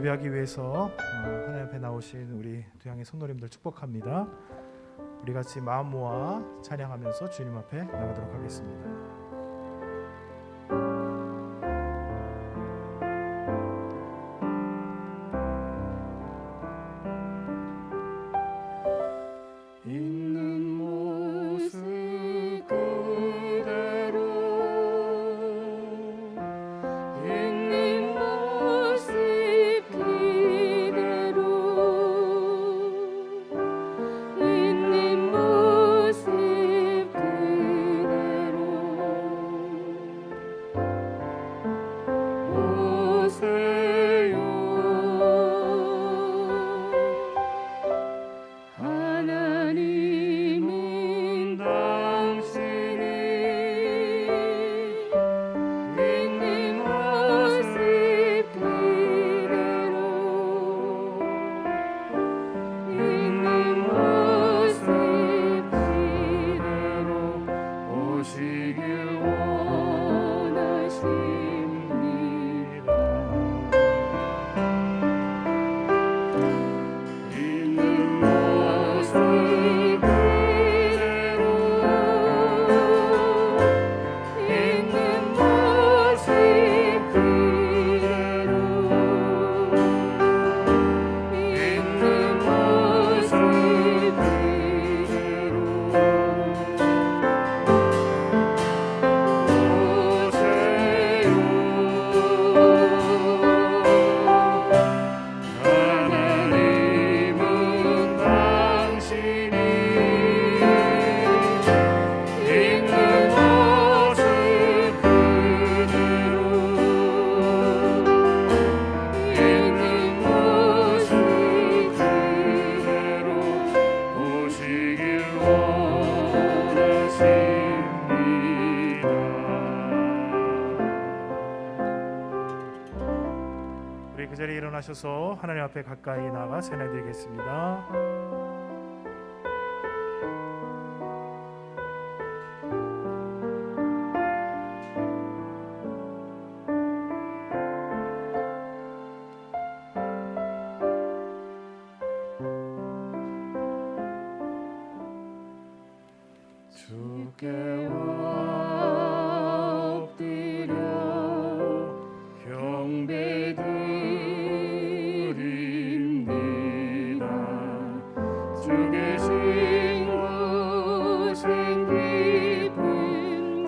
예배하기 위해서 하나님 앞에 나오신 우리 두양의 성도님들 축복합니다. 우리 같이 마음 모아 찬양하면서 주님 앞에 나가도록 하겠습니다. 그 자리에 일어나셔서 하나님 앞에 가까이 나가 찬양드리겠습니다. 주께 엎드려 경배드립니다. 주 계신 곳엔 기쁨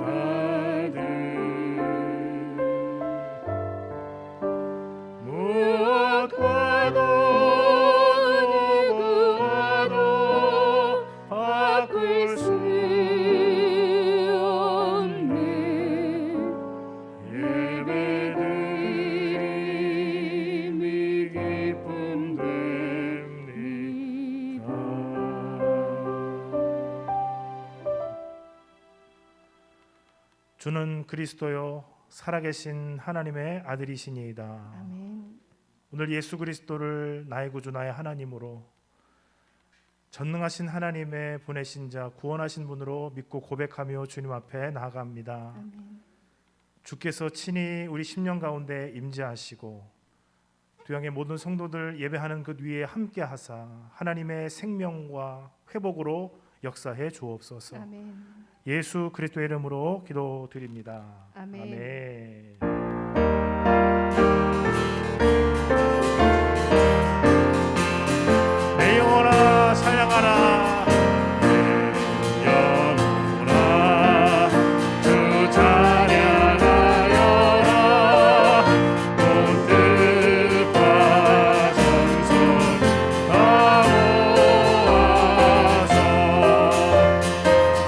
가득 무엇과도 누구와도 바꿀 수 주는 그리스도요 살아계신 하나님의 아들이시니이다. 아멘. 오늘 예수 그리스도를 나의 구주 나의 하나님으로 전능하신 하나님의 보내신 자 구원하신 분으로 믿고 고백하며 주님 앞에 나아갑니다. 아멘. 주께서 친히 우리 심령 가운데 임재하시고 두양의 모든 성도들 예배하는 그 위에 함께 하사 하나님의 생명과 회복으로 역사해 주옵소서. 아멘. 예수 그리스도의 이름으로 기도드립니다. 아멘. 아멘. 내 영혼아 찬양하라. 내 영혼아 주 찬양하여라. 온 뜻과 정성 다 모아서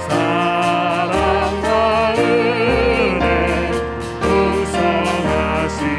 사랑과 은혜 풍성하신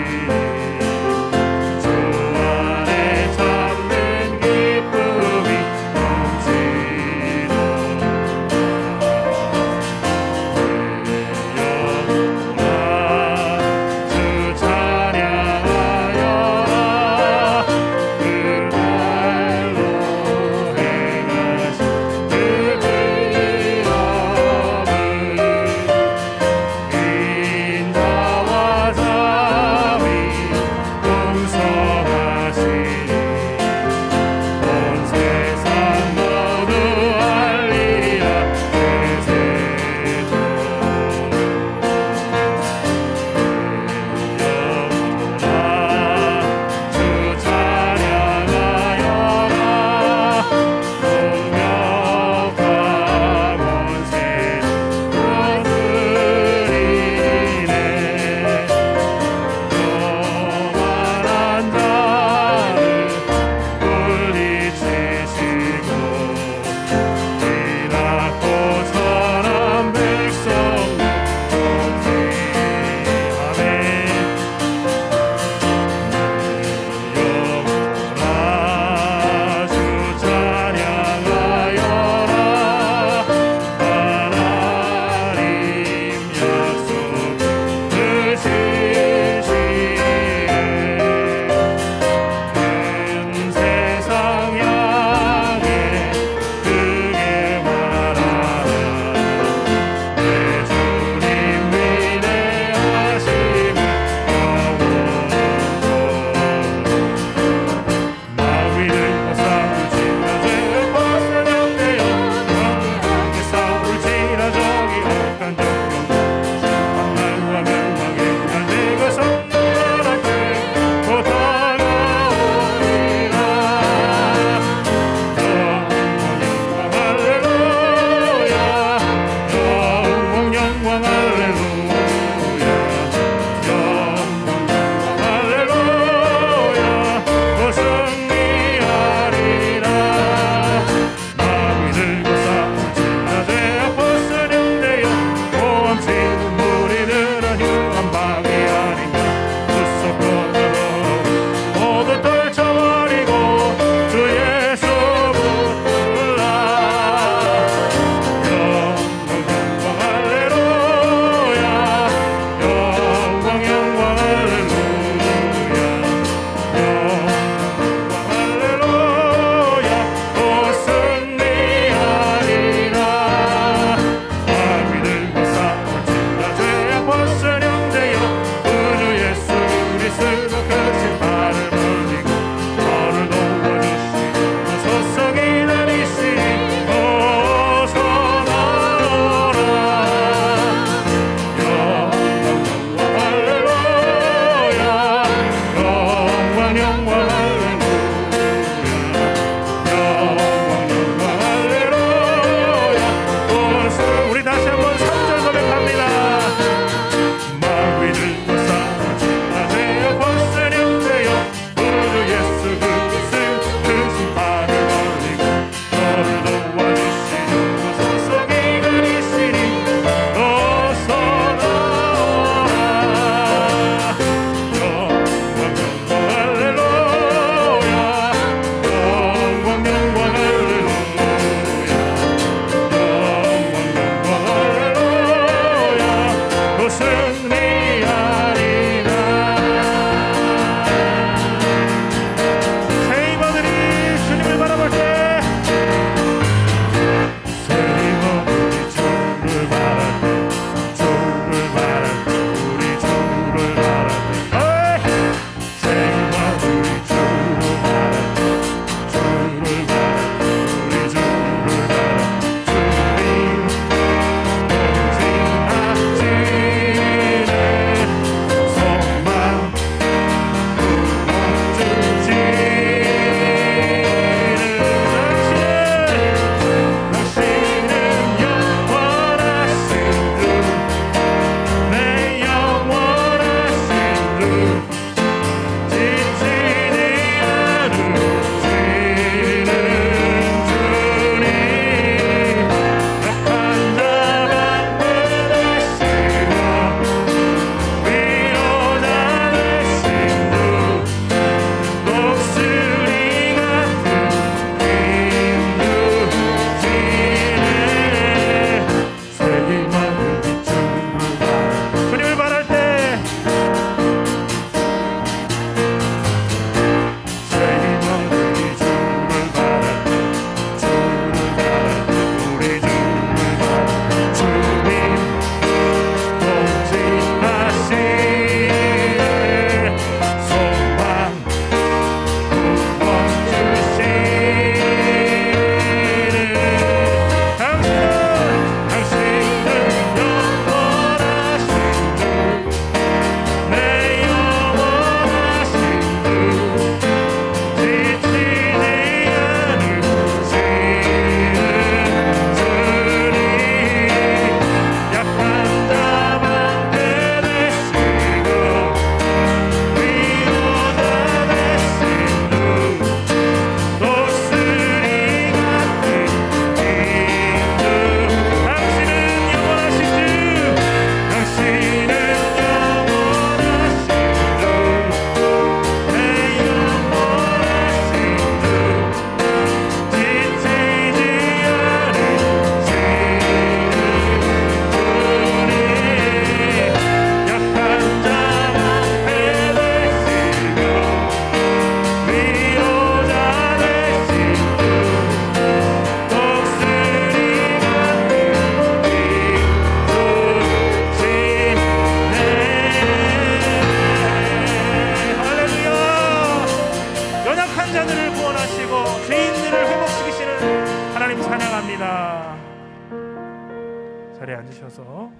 자리에 앉으셔서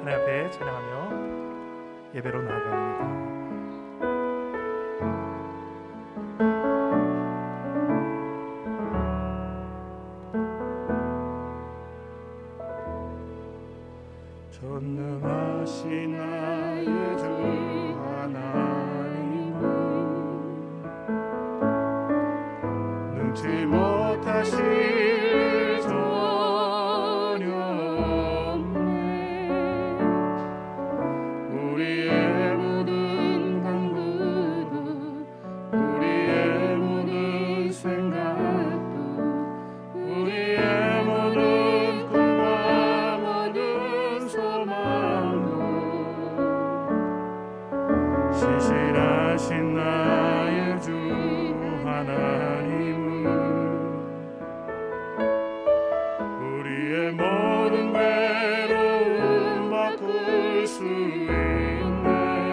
하나님 앞에 찬양하며 예배로 나아갑니다. 전능하신 나의 주 하나님은 능치 못하실 전혀 없네. 우리의 모든 간구도 우리의 모든 생각도 우리의 모든 꿈과 모든 소망도 신실하신 나의 주 하나님은 우리의 모든 괴로움 바꿀 수 있네.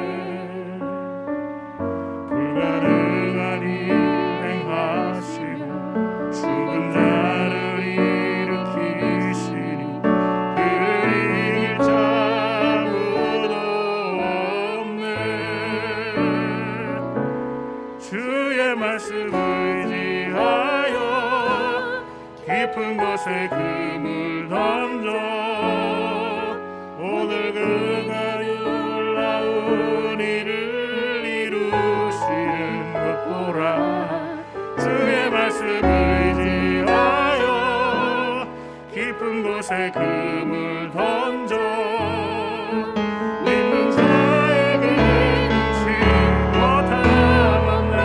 그가 놀라운 일을 이루시는 것 보라. 주의 말씀 의지하여 깊은 곳에 금을 던져 믿는 자에게 능치 못하겠네.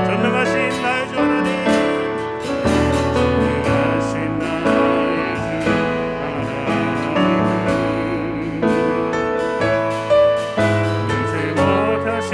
전능하신 나의 주 하나님, 전능하신 나의 주 하나님, 능치 못하신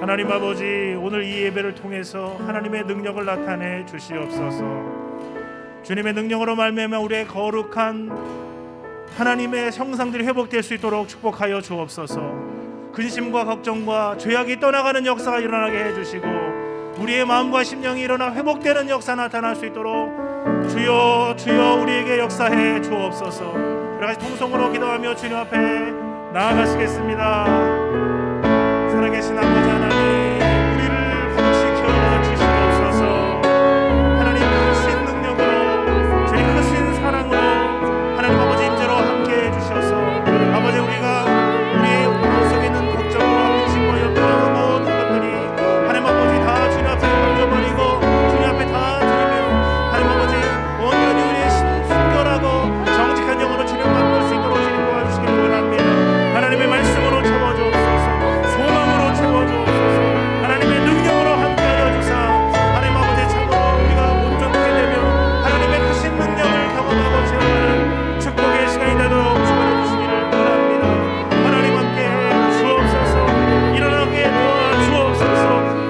하나님 아버지, 오늘 이 예배를 통해서 하나님의 능력을 나타내 주시옵소서. 주님의 능력으로 말미암아 우리의 거룩한 하나님의 형상들이 회복될 수 있도록 축복하여 주옵소서. 근심과 걱정과 죄악이 떠나가는 역사가 일어나게 해주시고 우리의 마음과 심령이 일어나 회복되는 역사 나타날 수 있도록 주여 주여 우리에게 역사해 주옵소서. 우리 같이 통성으로 기도하며 주님 앞에 나아가시겠습니다. 살아계신 아버지 하나님, 우리를 회복시켜 주시옵소서. 하나님 크신 능력으로, 주님 크신 사랑으로 하나님 아버지 임재로 함께해 주셔서 아버지 우리가 우리의 마음속에 있는 걱정과 근심과 염려와 모든 것들이 하나님 아버지 다 주님 앞에 올려버리고 주님 앞에 다 드리며 하나님 아버지 온전히 우리의 순결하고 정직한 영으로 주님 맛볼 수 있도록 주님 도와주시기를 원합니다. 하나님의 말씀으로 채워주옵소서. 소망으로 채워주옵소서. 하나님의 능력으로 함께하여 주사 하나님 아버지 참으로 우리가 온전하게 되며 하나님의 크신 능력을 경험하고 체험하는 축복의 시간이 되도록 축원해 주시기를 원합니다. 하나님 함께해 주옵소서. 일어나게 도와 주옵소서.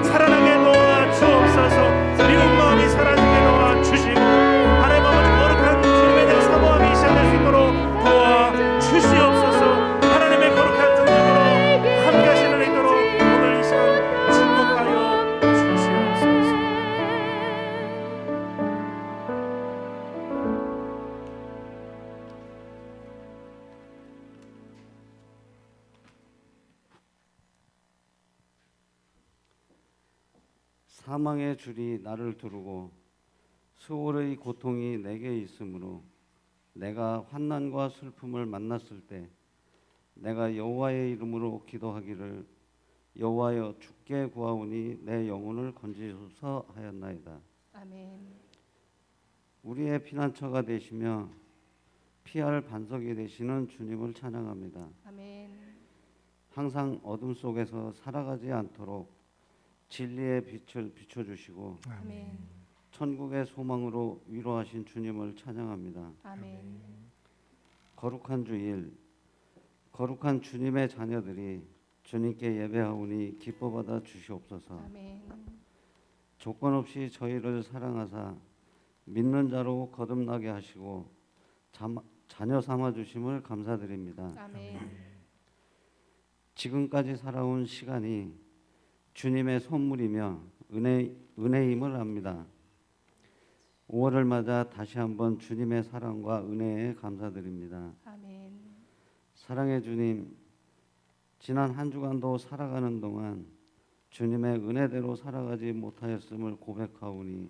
살아나게 도와 주옵소서. 미운 마음이 사라지게 도와 주시고 하나님 아버지 거룩한 주님에 대한 사모함이 시작될 수 있도록 도와 주시옵소서. 하나님의 거룩한 능력으로 함께 하시는 있도록 오늘 이 시간 축복하여 주시옵소서. 사망의 줄이 나를 두르고 수월의 고통이 내게 있으므로 내가 환난과 슬픔을 만났을 때 내가 여호와의 이름으로 기도하기를 여호와여 주께 구하오니 내 영혼을 건지소서 하였나이다. 아멘. 우리의 피난처가 되시며 피할 반석이 되시는 주님을 찬양합니다. 아멘. 항상 어둠 속에서 살아가지 않도록 진리의 빛을 비춰주시고 아멘. 천국의 소망으로 위로하신 주님을 찬양합니다. 아멘. 거룩한 주일, 거룩한 주님의 자녀들이 주님께 예배하오니 기뻐 받아 주시옵소서. 아멘. 조건 없이 저희를 사랑하사 믿는 자로 거듭나게 하시고 자녀 삼아 주심을 감사드립니다. 아멘. 지금까지 살아온 시간이 주님의 선물이며 은혜임을 압니다. 5월을 맞아 다시 한번 주님의 사랑과 은혜에 감사드립니다. 아멘. 사랑의 주님, 지난 한 주간도 살아가는 동안 주님의 은혜대로 살아가지 못하였음을 고백하오니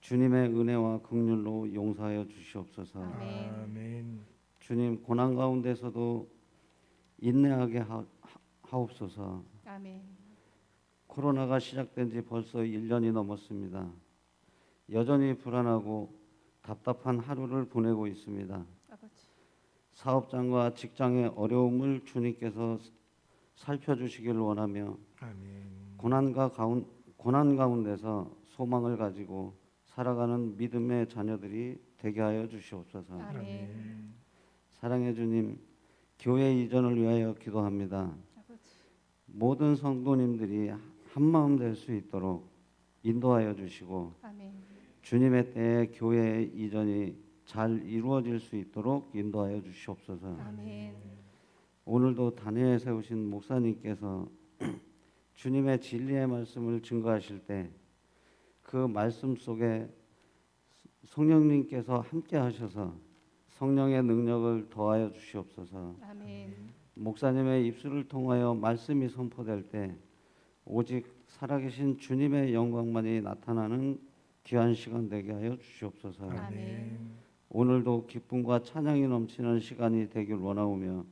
주님의 은혜와 긍휼로 용서하여 주시옵소서. 아멘. 아멘. 주님, 고난 가운데서도 인내하게 하옵소서. 아멘. 코로나가 시작된 지 벌써 1년이 넘었습니다. 여전히 불안하고 답답한 하루를 보내고 있습니다. 아버지. 사업장과 직장의 어려움을 주님께서 살펴주시길 원하며 아멘. 고난 가운데서 소망을 가지고 살아가는 믿음의 자녀들이 되게 하여 주시옵소서. 아멘. 사랑의 주님, 교회 이전을 위하여 기도합니다. 아버지. 모든 성도님들이 한마음 될 수 있도록 인도하여 주시고 아멘. 주님의 때에 교회의 이전이 잘 이루어질 수 있도록 인도하여 주시옵소서. 아멘. 오늘도 단회에 세우신 목사님께서 주님의 진리의 말씀을 증거하실 때 그 말씀 속에 성령님께서 함께 하셔서 성령의 능력을 더하여 주시옵소서. 아멘. 목사님의 입술을 통하여 말씀이 선포될 때 오직 살아계신 주님의 영광만이 나타나는 귀한 시간 되게 하여 주시옵소서. 아멘. 오늘도 기쁨과 찬양이 넘치는 시간이 되길 원하오며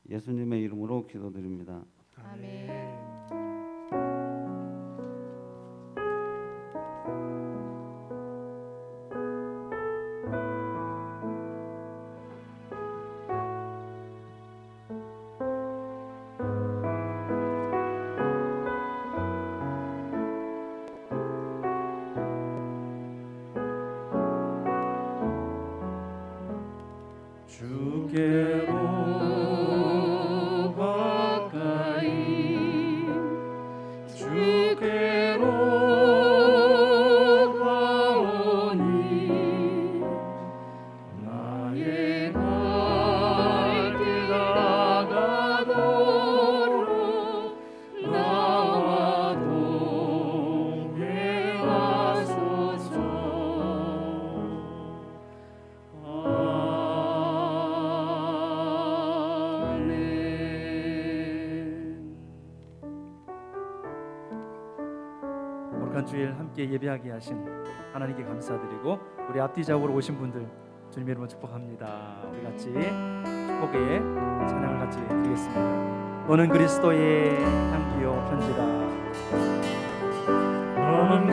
예수님의 이름으로 기도드립니다. 아멘. 주께로 가까이 주께로 가오니 나의 갈 길 다가도록 나와 동행하소서. 오늘 주일 함께 예배하게 하신 하나님께 감사드리고 우리 앞뒤 작업으로 오신 분들 주님의 이름으로 축복합니다. 우리 같이 축복의 찬양을 같이 드리겠습니다. 너는 그리스도의 향기요 편지라. 너는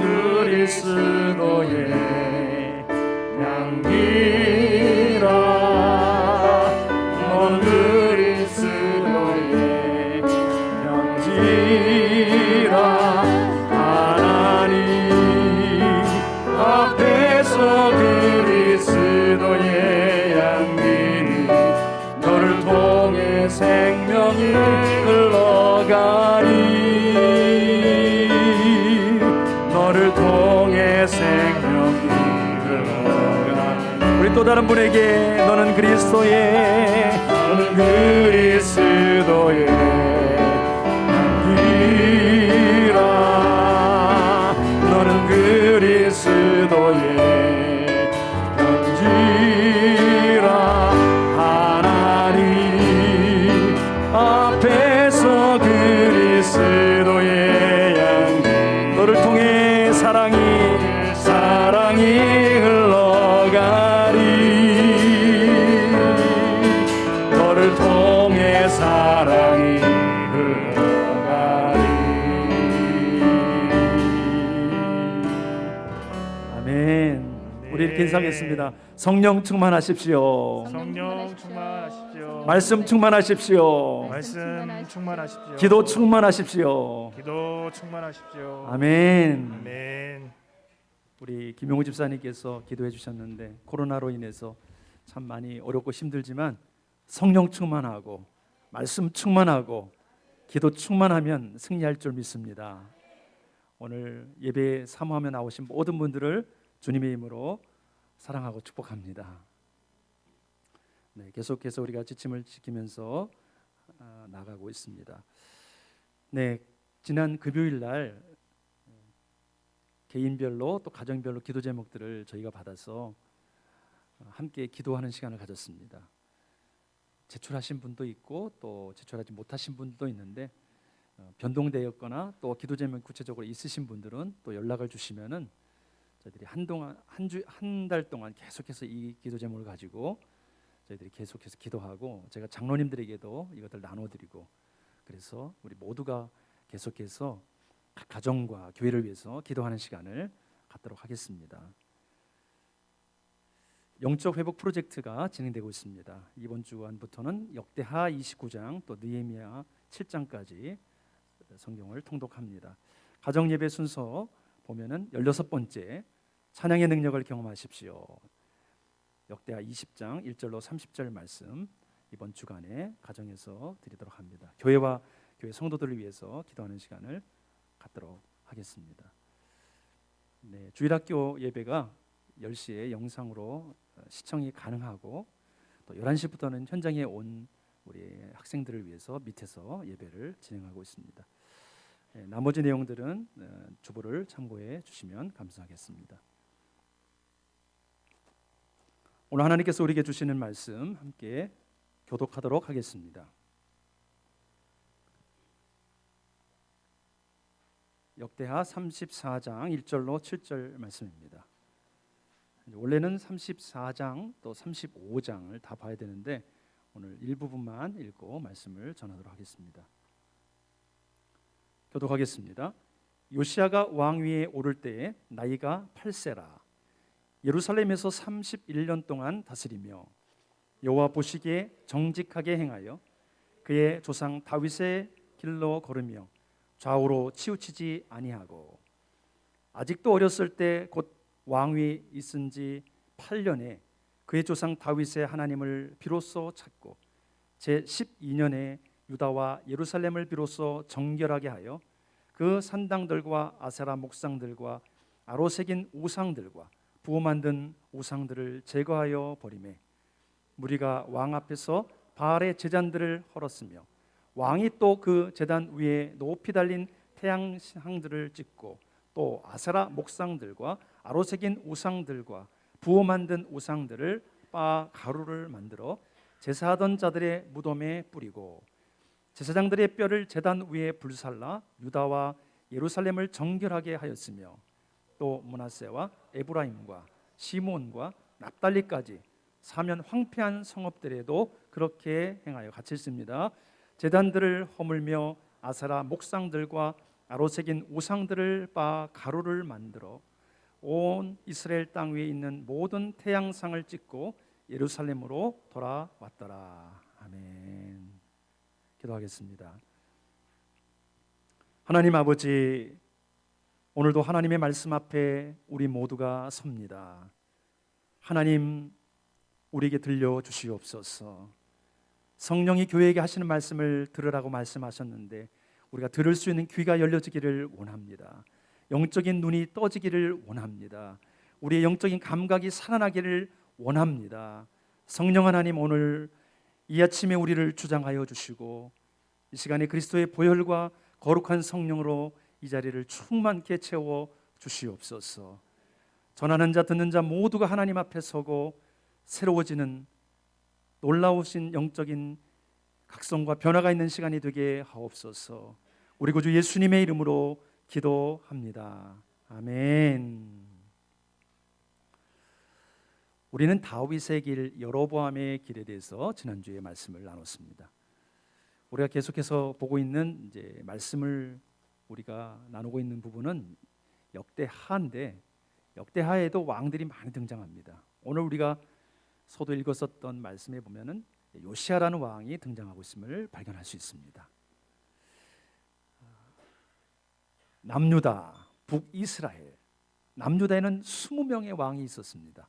그리스도의 향기라. 너는 그리스도의 향기라. 하나님 앞에서 그리스도의 향기니 너를 통해 생명이 흘러가니 너를 통해 생명이 흘러가니. 우리 또 다른 분에게 너는 그리스도의 향기라. 너는 그리스도의 향기라. 하나님 앞에서 그리스도의 향기 너를 통해 사랑이 흘러가리. 너를 통해 사랑이 흘러가리. 아멘. 우리 이렇게 인사하겠습니다. 성령 충만하십시오. 성령 충만하십시오. 말씀 충만하십시오. 말씀 충만하십시오. 기도 충만하십시오. 기도 충만하십시오. 아멘. 아멘. 우리 김용우 집사님께서 기도해 주셨는데 코로나로 인해서 참 많이 어렵고 힘들지만 성령 충만하고 말씀 충만하고 기도 충만하면 승리할 줄 믿습니다. 오늘 예배 사모하며 나오신 모든 분들을 주님의 이름으로 사랑하고 축복합니다. 네, 계속해서 우리가 지침을 지키면서 나가고 있습니다. 네, 지난 금요일 날 개인별로 또 가정별로 기도 제목들을 저희가 받아서 함께 기도하는 시간을 가졌습니다. 제출하신 분도 있고 또 제출하지 못하신 분도 있는데 변동되었거나 또 기도 제목 구체적으로 있으신 분들은 또 연락을 주시면은 저희들이 한 달 동안 계속해서 이 기도 제목을 가지고 저희들이 계속해서 기도하고 제가 장로님들에게도 이것들 나눠드리고 그래서 우리 모두가 계속해서 각 가정과 교회를 위해서 기도하는 시간을 갖도록 하겠습니다. 영적 회복 프로젝트가 진행되고 있습니다. 이번 주간부터는 역대하 29장 또 느헤미야 7장까지 성경을 통독합니다. 가정 예배 순서 보면은 16번째 찬양의 능력을 경험하십시오. 역대하 20장 1절로 30절 말씀 이번 주간에 가정에서 드리도록 합니다. 교회와 교회 성도들을 위해서 기도하는 시간을 갖도록 하겠습니다. 네, 주일학교 예배가 10시에 영상으로 시청이 가능하고 또 11시부터는 현장에 온 우리 학생들을 위해서 밑에서 예배를 진행하고 있습니다. 네, 나머지 내용들은 주보를 참고해 주시면 감사하겠습니다. 오늘 하나님께서 우리에게 주시는 말씀 함께 교독하도록 하겠습니다. 역대하 34장 1절로 7절 말씀입니다. 원래는 34장 또 35장을 다 봐야 되는데 오늘 일부분만 읽고 말씀을 전하도록 하겠습니다. 교독하겠습니다. 요시야가 왕위에 오를 때에 나이가 8세라 예루살렘에서 31년 동안 다스리며 여호와 보시기에 정직하게 행하여 그의 조상 다윗의 길로 걸으며 좌우로 치우치지 아니하고 아직도 어렸을 때 곧 왕위에 있은 지 8년에 그의 조상 다윗의 하나님을 비로소 찾고 제 12년에 유다와 예루살렘을 비로소 정결하게 하여 그 산당들과 아세라 목상들과 아로 새긴 우상들과 부어 만든 우상들을 제거하여 버리매 무리가 왕 앞에서 바알의 제단들을 헐었으며 왕이 또 그 제단 위에 높이 달린 태양상들을 찍고 또 아세라 목상들과 아로 새긴 우상들과 부어 만든 우상들을 빻아 가루를 만들어 제사하던 자들의 무덤에 뿌리고 제사장들의 뼈를 제단 위에 불살라 유다와 예루살렘을 정결하게 하였으며 또 므낫세와 에브라임과 시몬과 납달리까지 사면 황폐한 성읍들에도 그렇게 행하여 같이 있습니다. 제단들을 허물며 아세라 목상들과 아로 새긴 우상들을 빻아 가루를 만들어 온 이스라엘 땅 위에 있는 모든 태양상을 찍고 예루살렘으로 돌아왔더라. 아멘. 기도하겠습니다. 하나님 아버지, 오늘도 하나님의 말씀 앞에 우리 모두가 섭니다. 하나님, 우리에게 들려주시옵소서. 성령이 교회에게 하시는 말씀을 들으라고 말씀하셨는데 우리가 들을 수 있는 귀가 열려지기를 원합니다. 영적인 눈이 떠지기를 원합니다. 우리의 영적인 감각이 살아나기를 원합니다. 성령 하나님, 오늘 이 아침에 우리를 주장하여 주시고 이 시간에 그리스도의 보혈과 거룩한 성령으로 이 자리를 충만케 채워 주시옵소서. 전하는 자 듣는 자 모두가 하나님 앞에 서고 새로워지는 놀라우신 영적인 각성과 변화가 있는 시간이 되게 하옵소서. 우리 구주 예수님의 이름으로 기도합니다. 아멘. 우리는 다윗의 길, 여로보암의 길에 대해서 지난주에 말씀을 나눴습니다. 우리가 계속해서 보고 있는 이제 말씀을 우리가 나누고 있는 부분은 역대하인데 역대하에도 왕들이 많이 등장합니다. 오늘 우리가 서도 읽었었던 말씀에 보면은 요시야라는 왕이 등장하고 있음을 발견할 수 있습니다. 남유다, 북이스라엘. 남유다에는 20명의 왕이 있었습니다.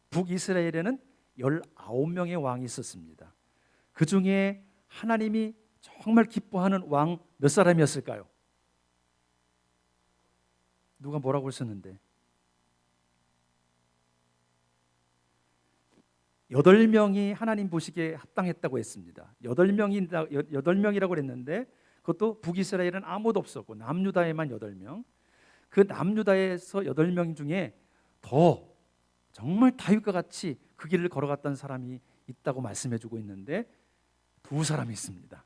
북이스라엘에는 19명의 왕이 있었습니다. 그 중에 하나님이 정말 기뻐하는 왕 몇 사람이었을까요? 누가 뭐라고 했었는데 8명이 하나님 보시기에 합당했다고 했습니다. 8명이라고 했는데 그것도 북이스라엘은 아무도 없었고 남유다에만 8명. 그 남유다에서 8명 중에 더 정말 다윗과 같이 그 길을 걸어갔던 사람이 있다고 말씀해주고 있는데 2사람이 있습니다.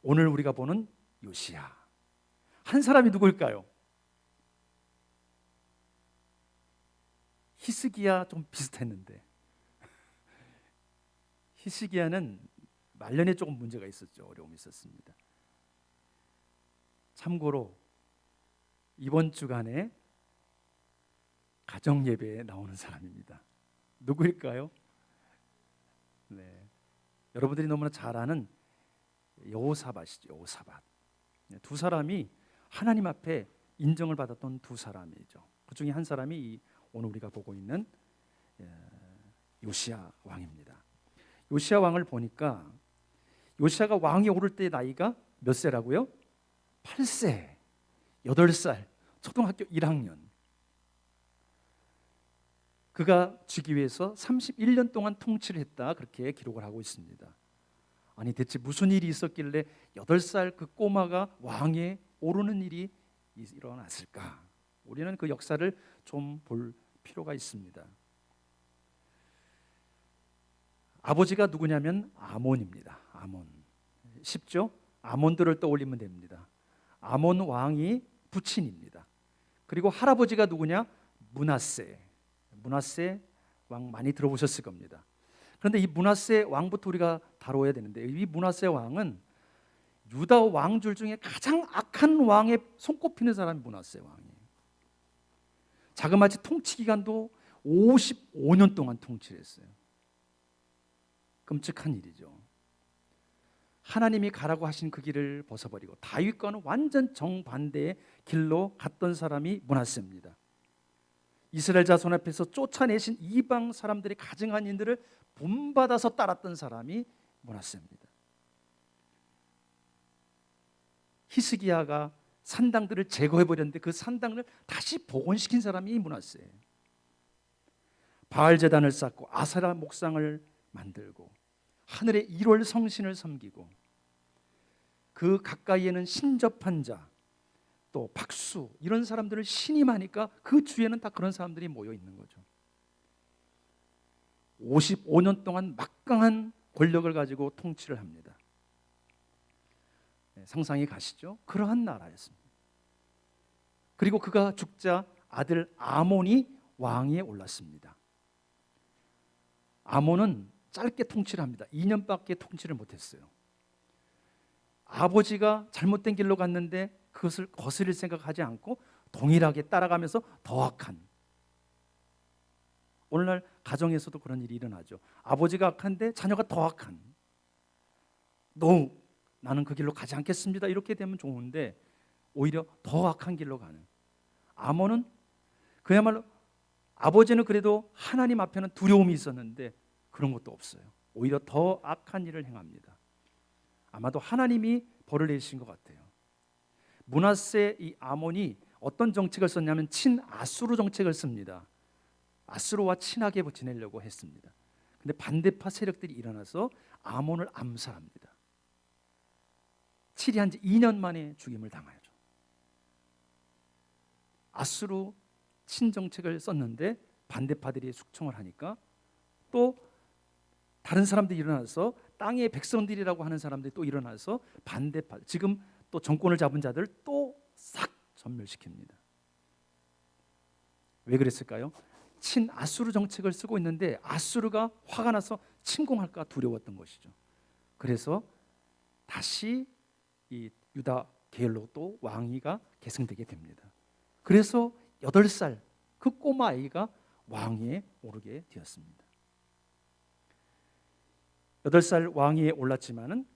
오늘 우리가 보는 요시야. 한 사람이 누구일까요? 히스기야 좀 비슷했는데 히스기야는 말년에 조금 문제가 있었죠. 어려움이 있었습니다. 참고로 이번 주간에 가정 예배에 나오는 사람입니다. 누구일까요? 네, 여러분들이 너무나 잘 아는 여호사밧이죠. 여호사밧. 2사람이 하나님 앞에 인정을 받았던 2사람이죠. 그 중에 한 사람이 오늘 우리가 보고 있는 요시야 왕입니다. 요시야 왕을 보니까 요시야가 왕이 오를 때 나이가 몇 세라고요? 8세, 8살, 초등학교 1학년. 그가 즉위 위해서 31년 동안 통치를 했다, 그렇게 기록을 하고 있습니다. 아니 대체 무슨 일이 있었길래 8살 그 꼬마가 왕에 오르는 일이 일어났을까? 우리는 그 역사를 좀 볼 필요가 있습니다. 아버지가 누구냐면 아몬입니다. 아몬. 쉽죠? 아몬들을 떠올리면 됩니다. 아몬 왕이 부친입니다. 그리고 할아버지가 누구냐? 므낫세. 므낫세 왕 많이 들어보셨을 겁니다. 그런데 이 므낫세 왕부터 우리가 다뤄야 되는데 이 므낫세 왕은 유다 왕줄 중에 가장 악한 왕에 손꼽히는 사람이 므낫세 왕이에요. 자그마치 통치 기간도 55년 동안 통치를 했어요. 끔찍한 일이죠. 하나님이 가라고 하신 그 길을 벗어버리고 다윗과는 완전 정반대의 길로 갔던 사람이 므낫세입니다. 이스라엘 자손 앞에서 쫓아내신 이방 사람들이 가증한 인들을 본받아서 따랐던 사람이 므낫세입니다. 히스기야가 산당들을 제거해버렸는데 그 산당을 다시 복원시킨 사람이 므낫세예요. 바알 제단을 쌓고 아세라 목상을 만들고 하늘의 1월 성신을 섬기고 그 가까이에는 신접한 자, 또 박수 이런 사람들을 신임하니까 그 주위에는 다 그런 사람들이 모여 있는 거죠. 55년 동안 막강한 권력을 가지고 통치를 합니다. 상상이 가시죠? 그러한 나라였습니다. 그리고 그가 죽자 아들 아몬이 왕위에 올랐습니다. 아몬은 짧게 통치를 합니다. 2년밖에 통치를 못했어요. 아버지가 잘못된 길로 갔는데 그것을 거스릴 생각하지 않고 동일하게 따라가면서 더 악한, 오늘날 가정에서도 그런 일이 일어나죠. 아버지가 악한데 자녀가 더 악한, No, 나는 그 길로 가지 않겠습니다, 이렇게 되면 좋은데 오히려 더 악한 길로 가는 아몬은 그야말로, 아버지는 그래도 하나님 앞에는 두려움이 있었는데 그런 것도 없어요. 오히려 더 악한 일을 행합니다. 아마도 하나님이 벌을 내신 것 같아요. 므낫세 이 아몬이 어떤 정책을 썼냐면 친아수르 정책을 씁니다. 아수르와 친하게 지내려고 했습니다. 근데 반대파 세력들이 일어나서 아몬을 암살합니다. 치리한 지 2년 만에 죽임을 당하죠. 아수르 친정책을 썼는데 반대파들이 숙청을 하니까 또 다른 사람들이 일어나서 땅의 백성들이라고 하는 사람들이 또 일어나서 반대파, 지금 또 정권을 잡은 자들 또 싹 전멸시킵니다. 왜 그랬을까요? 친아수르 정책을 쓰고 있는데 아수르가 화가 나서 침공할까 두려웠던 것이죠. 그래서 다시 이 유다 계열로 또 왕위가 계승되게 됩니다. 그래서 8살 그 꼬마 아이가 왕위에 오르게 되었습니다. 8살 왕위에 올랐지만은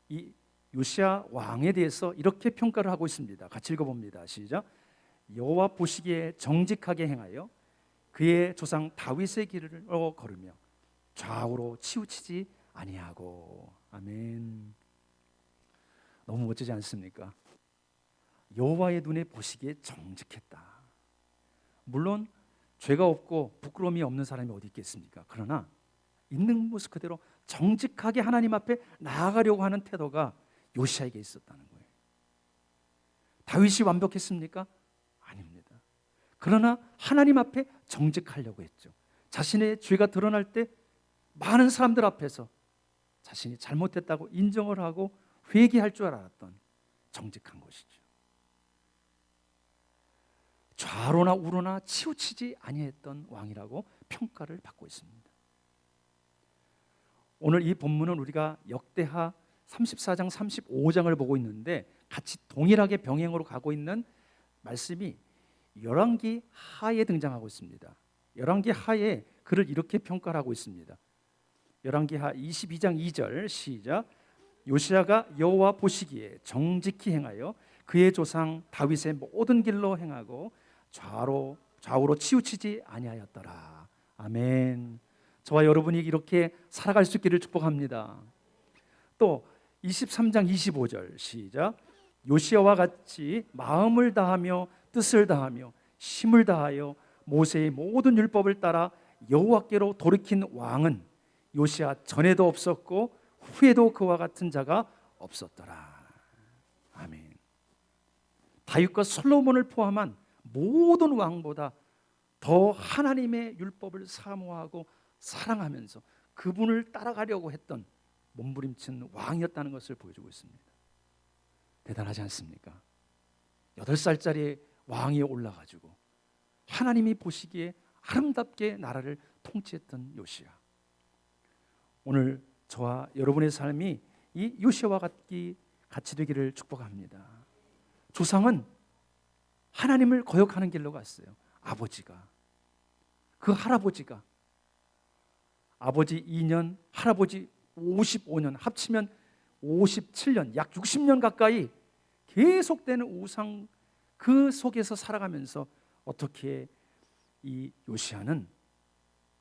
이 요시야 왕에 대해서 이렇게 평가를 하고 있습니다. 같이 읽어봅니다. 시작. 여호와 보시기에 정직하게 행하여 그의 조상 다윗의 길을 걸으며 좌우로 치우치지 아니하고. 아멘. 너무 멋지지 않습니까? 여호와의 눈에 보시기에 정직했다. 물론 죄가 없고 부끄러움이 없는 사람이 어디 있겠습니까? 그러나 있는 모습 그대로 정직하게 하나님 앞에 나아가려고 하는 태도가 요시야에게 있었다는 거예요. 다윗이 완벽했습니까? 아닙니다. 그러나 하나님 앞에 정직하려고 했죠. 자신의 죄가 드러날 때 많은 사람들 앞에서 자신이 잘못했다고 인정을 하고 회개할 줄 알았던 정직한 것이죠. 좌로나 우로나 치우치지 아니했던 왕이라고 평가를 받고 있습니다. 오늘 이 본문은 우리가 역대하 34장 35장을 보고 있는데 같이 동일하게 병행으로 가고 있는 말씀이 열왕기 하에 등장하고 있습니다. 열왕기 하에 그를 이렇게 평가를 하고 있습니다. 열왕기 하 22장 2절 시작. 요시야가 여호와 보시기에 정직히 행하여 그의 조상 다윗의 모든 길로 행하고 좌우로 치우치지 아니하였더라. 아멘. 저와 여러분이 이렇게 살아갈 수 있기를 축복합니다. 또 23장 25절 시작. 요시야와 같이 마음을 다하며 뜻을 다하며 힘을 다하여 모세의 모든 율법을 따라 여호와께로 돌이킨 왕은 요시야 전에도 없었고 후에도 그와 같은 자가 없었더라. 아멘. 다윗과 솔로몬을 포함한 모든 왕보다 더 하나님의 율법을 사모하고 사랑하면서 그분을 따라가려고 했던 몸부림친 왕이었다는 것을 보여주고 있습니다. 대단하지 않습니까? 8살짜리 왕이 올라가지고 하나님이 보시기에 아름답게 나라를 통치했던 요시야. 오늘 저와 여러분의 삶이 이 요시야와 같이 되기를 축복합니다. 조상은 하나님을 거역하는 길로 갔어요. 아버지가, 그 할아버지가, 아버지 2년, 할아버지 55년, 합치면 57년, 약 60년 가까이 계속되는 우상 그 속에서 살아가면서 어떻게 이 요시야는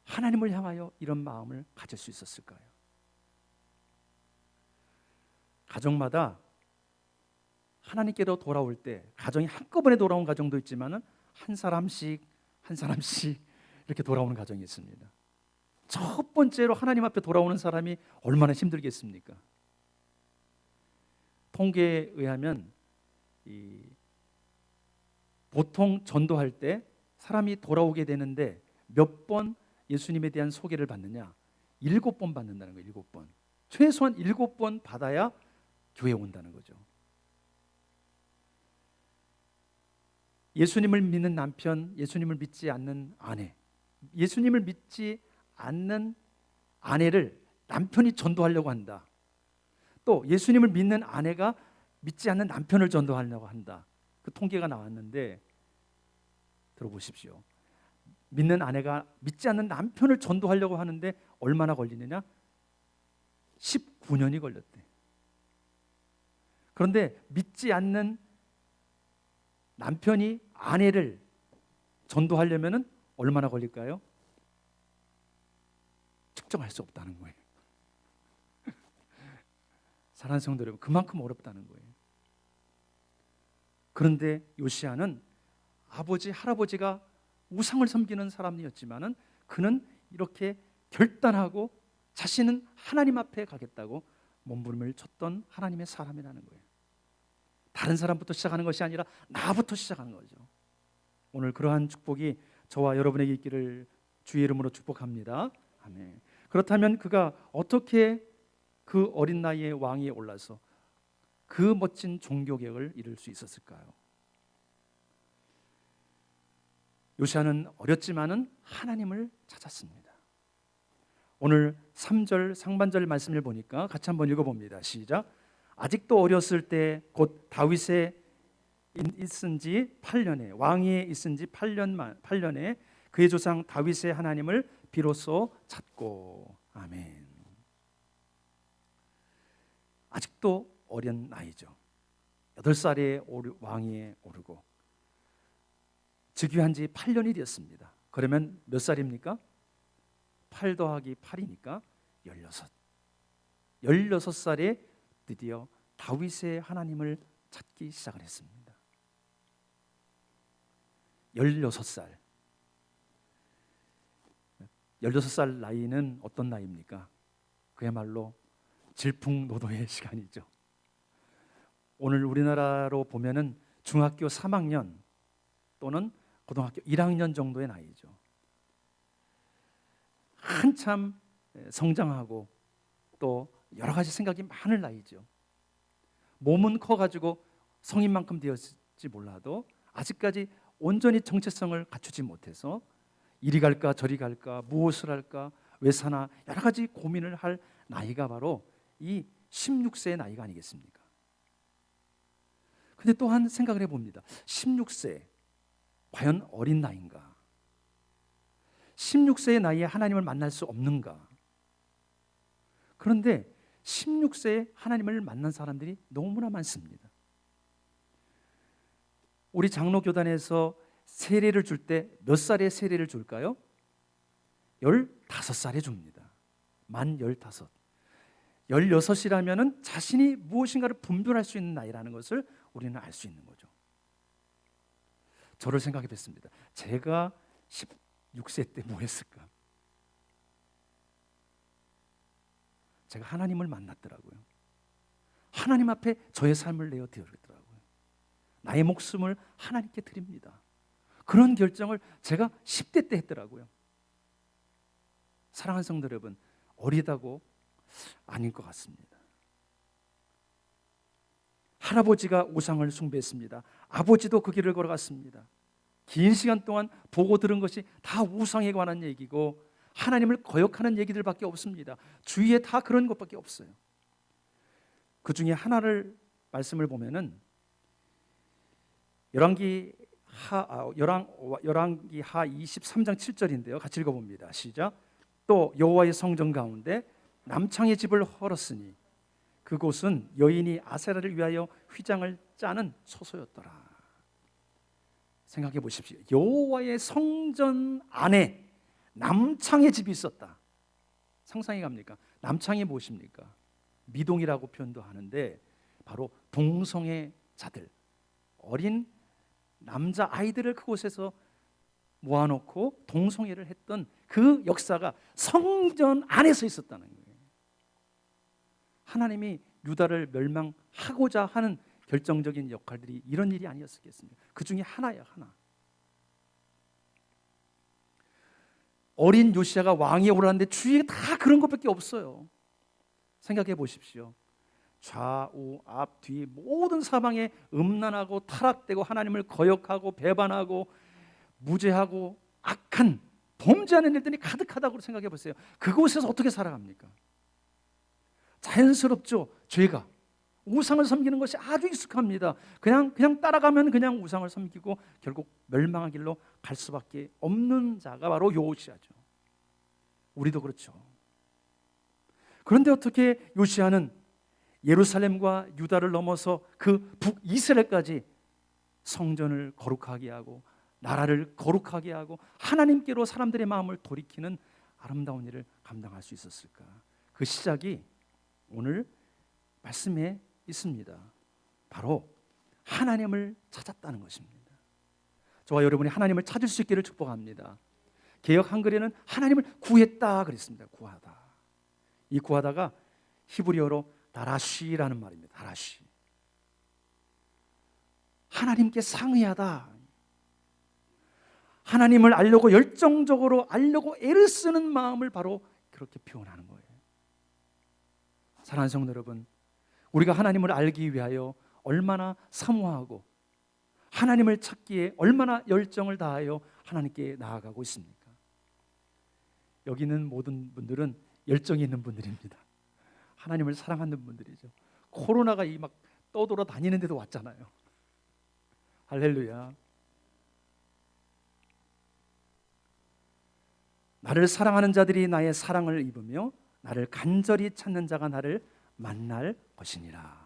하나님을 향하여 이런 마음을 가질 수 있었을까요? 가정마다 하나님께로 돌아올 때 가정이 한꺼번에 돌아온 가정도 있지만은 한 사람씩 이렇게 돌아오는 가정이 있습니다. 첫 번째로 하나님 앞에 돌아오는 사람이 얼마나 힘들겠습니까? 통계에 의하면 보통 전도할 때 사람이 돌아오게 되는데 몇 번 예수님에 대한 소개를 받느냐? 7번 받는다는 거예요. 7번. 최소한 7번 받아야 교회에 온다는 거죠. 예수님을 믿는 남편, 예수님을 믿지 않는 아내, 예수님을 믿지 않는 아내를 남편이 전도하려고 한다. 또 예수님을 믿는 아내가 믿지 않는 남편을 전도하려고 한다. 그 통계가 나왔는데 들어보십시오. 믿는 아내가 믿지 않는 남편을 전도하려고 하는데 얼마나 걸리느냐? 19년이 걸렸대. 그런데 믿지 않는 남편이 아내를 전도하려면 얼마나 걸릴까요? 측정할 수 없다는 거예요. 사랑하는 성도 여러분, 그만큼 어렵다는 거예요. 그런데 요시야는 아버지, 할아버지가 우상을 섬기는 사람이었지만은 그는 이렇게 결단하고 자신은 하나님 앞에 가겠다고 몸부림을 쳤던 하나님의 사람이라는 거예요. 다른 사람부터 시작하는 것이 아니라 나부터 시작하는 거죠. 오늘 그러한 축복이 저와 여러분에게 있기를 주의 이름으로 축복합니다. 아멘. 그렇다면 그가 어떻게 그 어린 나이에 왕위에 올라서 그 멋진 종교개혁을 이룰 수 있었을까요? 요시야는 어렸지만은 하나님을 찾았습니다. 오늘 3절 상반절 말씀을 보니까 같이 한번 읽어봅니다. 시작. 아직도 어렸을 때 곧 다윗에 있은 지 8년에 왕위에 있은 지 8년에 그의 조상 다윗의 하나님을 비로소 찾고. 아멘. 아직도 어린 나이죠. 8살에 왕위에 오르고 즉위한 지 8년이 되었습니다. 그러면 몇 살입니까? 8 더하기 8이니까 16. 16살에 드디어 다윗의 하나님을 찾기 시작을 했습니다. 16살. 16살 나이는 어떤 나이입니까? 그야말로 질풍노도의 시간이죠. 오늘 우리나라로 보면은 중학교 3학년 또는 고등학교 1학년 정도의 나이죠. 한참 성장하고 또 여러 가지 생각이 많을 나이죠. 몸은 커가지고 성인만큼 되었을지 몰라도 아직까지 온전히 정체성을 갖추지 못해서 이리 갈까 저리 갈까 무엇을 할까 왜 사나 여러 가지 고민을 할 나이가 바로 이 16세의 나이가 아니겠습니까? 근데 또한 생각을 해봅니다. 16세 과연 어린 나이인가? 16세의 나이에 하나님을 만날 수 없는가? 그런데 16세에 하나님을 만난 사람들이 너무나 많습니다. 우리 장로교단에서 세례를 줄 때 몇 살에 세례를 줄까요? 15살에 줍니다. 만 15. 16이라면 자신이 무엇인가를 분별할 수 있는 나이라는 것을 우리는 알 수 있는 거죠. 저를 생각해 봤습니다. 제가 16세 때 뭐 했을까? 제가 하나님을 만났더라고요. 하나님 앞에 저의 삶을 내어 드리더라고요. 나의 목숨을 하나님께 드립니다. 그런 결정을 제가 10대 때 했더라고요. 사랑하는 성도 여러분, 어리다고 아닌 것 같습니다. 할아버지가 우상을 숭배했습니다. 아버지도 그 길을 걸어갔습니다. 긴 시간 동안 보고 들은 것이 다 우상에 관한 얘기고 하나님을 거역하는 얘기들밖에 없습니다. 주위에 다 그런 것밖에 없어요. 그 중에 하나를 말씀을 보면은 열왕기 하 23장 7절인데요. 같이 읽어봅니다. 시작. 또 여호와의 성전 가운데 남창의 집을 헐었으니 그곳은 여인이 아세라를 위하여 휘장을 짜는 초소였더라. 생각해 보십시오. 여호와의 성전 안에 남창의 집이 있었다. 상상이 갑니까? 남창이 무엇입니까? 미동이라고 표현도 하는데 바로 동성애 자들, 어린 남자 아이들을 그곳에서 모아놓고 동성애를 했던 그 역사가 성전 안에서 있었다는 거예요. 하나님이 유다를 멸망하고자 하는 결정적인 역할들이 이런 일이 아니었겠습니까? 그 중에 하나야, 하나. 어린 요시야가 왕위에 올랐는데 주위에 다 그런 것밖에 없어요. 생각해 보십시오. 좌우 앞뒤 모든 사방에 음란하고 타락되고 하나님을 거역하고 배반하고 무죄하고 악한 범죄하는 일들이 가득하다고 생각해 보세요. 그곳에서 어떻게 살아갑니까? 자연스럽죠. 죄가 우상을 섬기는 것이 아주 익숙합니다. 그냥 따라가면 그냥 우상을 섬기고 결국 멸망의 길로 갈 수밖에 없는 자가 바로 요시야죠. 우리도 그렇죠. 그런데 어떻게 요시야는 예루살렘과 유다를 넘어서 그 북이스라엘까지 성전을 거룩하게 하고 나라를 거룩하게 하고 하나님께로 사람들의 마음을 돌이키는 아름다운 일을 감당할 수 있었을까? 그 시작이 오늘 말씀에 있습니다. 바로 하나님을 찾았다는 것입니다. 저와 여러분이 하나님을 찾을 수 있기를 축복합니다. 개역 한글에는 하나님을 구했다 그랬습니다. 구하다. 이 구하다가 히브리어로 다라쉬라는 말입니다. 다라쉬. 하나님께 상의하다. 하나님을 알려고 열정적으로 알려고 애를 쓰는 마음을 바로 그렇게 표현하는 거예요. 사랑하는 성도 여러분, 우리가 하나님을 알기 위하여 얼마나 사모하고 하나님을 찾기에 얼마나 열정을 다하여 하나님께 나아가고 있습니까? 여기 있는 모든 분들은 열정이 있는 분들입니다. 하나님을 사랑하는 분들이죠. 코로나가 막 떠돌아 다니는데도 왔잖아요. 할렐루야. 나를 사랑하는 자들이 나의 사랑을 입으며 나를 간절히 찾는 자가 나를 만날 것이니라.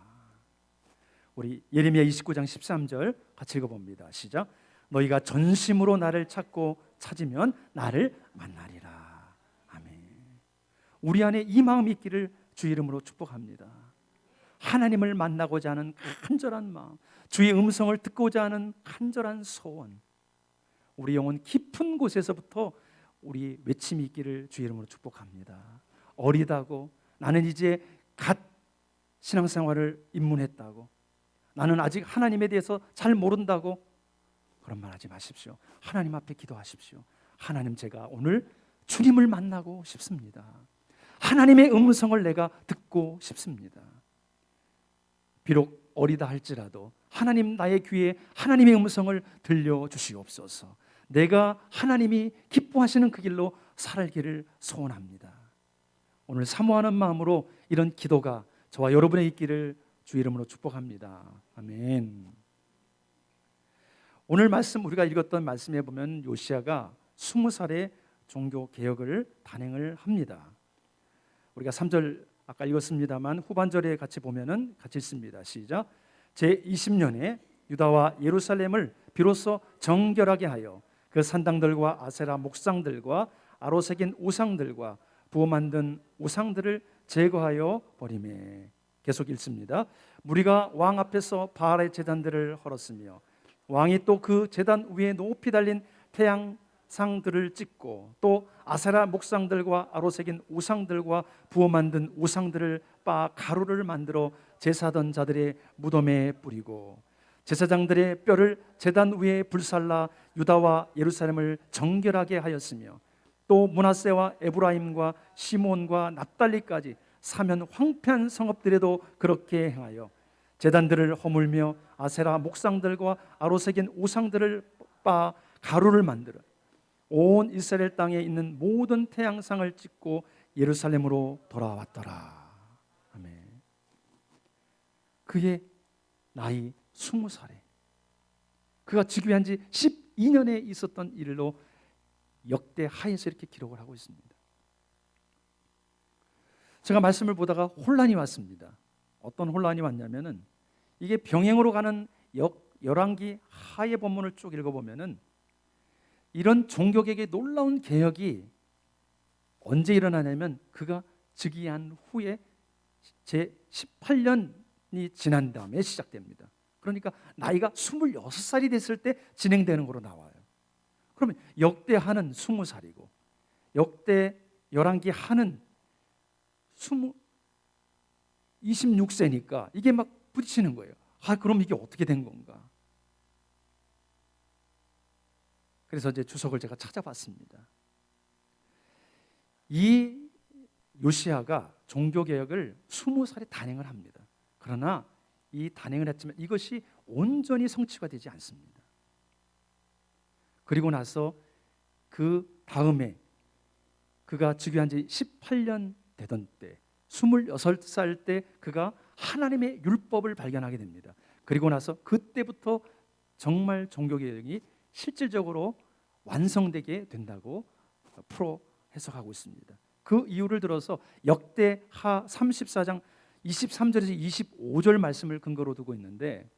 우리 예레미야 29장 13절 같이 읽어봅니다. 시작. 너희가 전심으로 나를 찾고 찾으면 나를 만나리라. 아멘. 우리 안에 이 마음이 있기를 주 이름으로 축복합니다. 하나님을 만나고자 하는 간절한 마음, 주의 음성을 듣고자 하는 간절한 소원, 우리 영혼 깊은 곳에서부터 우리 외침이 있기를 주의 이름으로 축복합니다. 어리다고, 나는 이제 갓 신앙생활을 입문했다고, 나는 아직 하나님에 대해서 잘 모른다고 그런 말 하지 마십시오. 하나님 앞에 기도하십시오. 하나님, 제가 오늘 주님을 만나고 싶습니다. 하나님의 음성을 내가 듣고 싶습니다. 비록 어리다 할지라도 하나님, 나의 귀에 하나님의 음성을 들려주시옵소서. 내가 하나님이 기뻐하시는 그 길로 살기를 소원합니다. 오늘 사모하는 마음으로 이런 기도가 저와 여러분의 있기를 주 이름으로 축복합니다. 아멘. 오늘 말씀, 우리가 읽었던 말씀에 보면 요시야가 20살에 종교 개혁을 단행을 합니다. 우리가 3절 아까 읽었습니다만 후반절에 같이 보면은 같이 읽습니다. 시작. 제20년에 유다와 예루살렘을 비로소 정결하게 하여 그 산당들과 아세라 목상들과 아로새긴 우상들과 부어 만든 우상들을 제거하여 버리매. 계속 읽습니다. 무리가 왕 앞에서 바알의 제단들을 헐었으며 왕이 또 그 제단 위에 높이 달린 태양상들을 찍고 또 아세라 목상들과 아로새긴 우상들과 부어 만든 우상들을 빻아 가루를 만들어 제사하던 자들의 무덤에 뿌리고 제사장들의 뼈를 제단 위에 불살라 유다와 예루살렘을 정결하게 하였으며 또 므낫세와 에브라임과 시몬과 납달리까지 사면 황폐한 성읍들에도 그렇게 행하여 제단들을 허물며 아세라 목상들과 아로새긴 우상들을 빻아 가루를 만들어 온 이스라엘 땅에 있는 모든 태양상을 찍고 예루살렘으로 돌아왔더라. 아멘. 그의 나이 20살에 그가 즉위한 지 12년에 있었던 일로 역대 하에서 이렇게 기록을 하고 있습니다. 제가 말씀을 보다가 혼란이 왔습니다. 어떤 혼란이 왔냐면은 이게 병행으로 가는 열왕기 하의 본문을 쭉 읽어보면은 이런 종교개혁의 놀라운 개혁이 언제 일어나냐면 그가 즉위한 후에 제 18년이 지난 다음에 시작됩니다. 그러니까 나이가 26살이 됐을 때 진행되는 거로 나와요. 그러면 역대 하는 20살이고 역대 열왕기 하는 26세니까 이게 막 부딪히는 거예요. 그럼 이게 어떻게 된 건가? 그래서 이제 주석을 제가 찾아봤습니다. 이 요시야가 종교개혁을 20살에 단행을 합니다. 그러나 이 단행을 했지만 이것이 온전히 성취가 되지 않습니다. 그리고 나서 그 다음에 그가 즉위한 지 18년 되던 때 26살 때 그가 하나님의 율법을 발견하게 됩니다. 그리고 나서 그때부터 정말 종교개혁이 실질적으로 완성되게 된다고 프로 해석하고 있습니다. 그 이유를 들어서 역대하 34장 23절에서 25절 말씀을 근거로 두고 있는데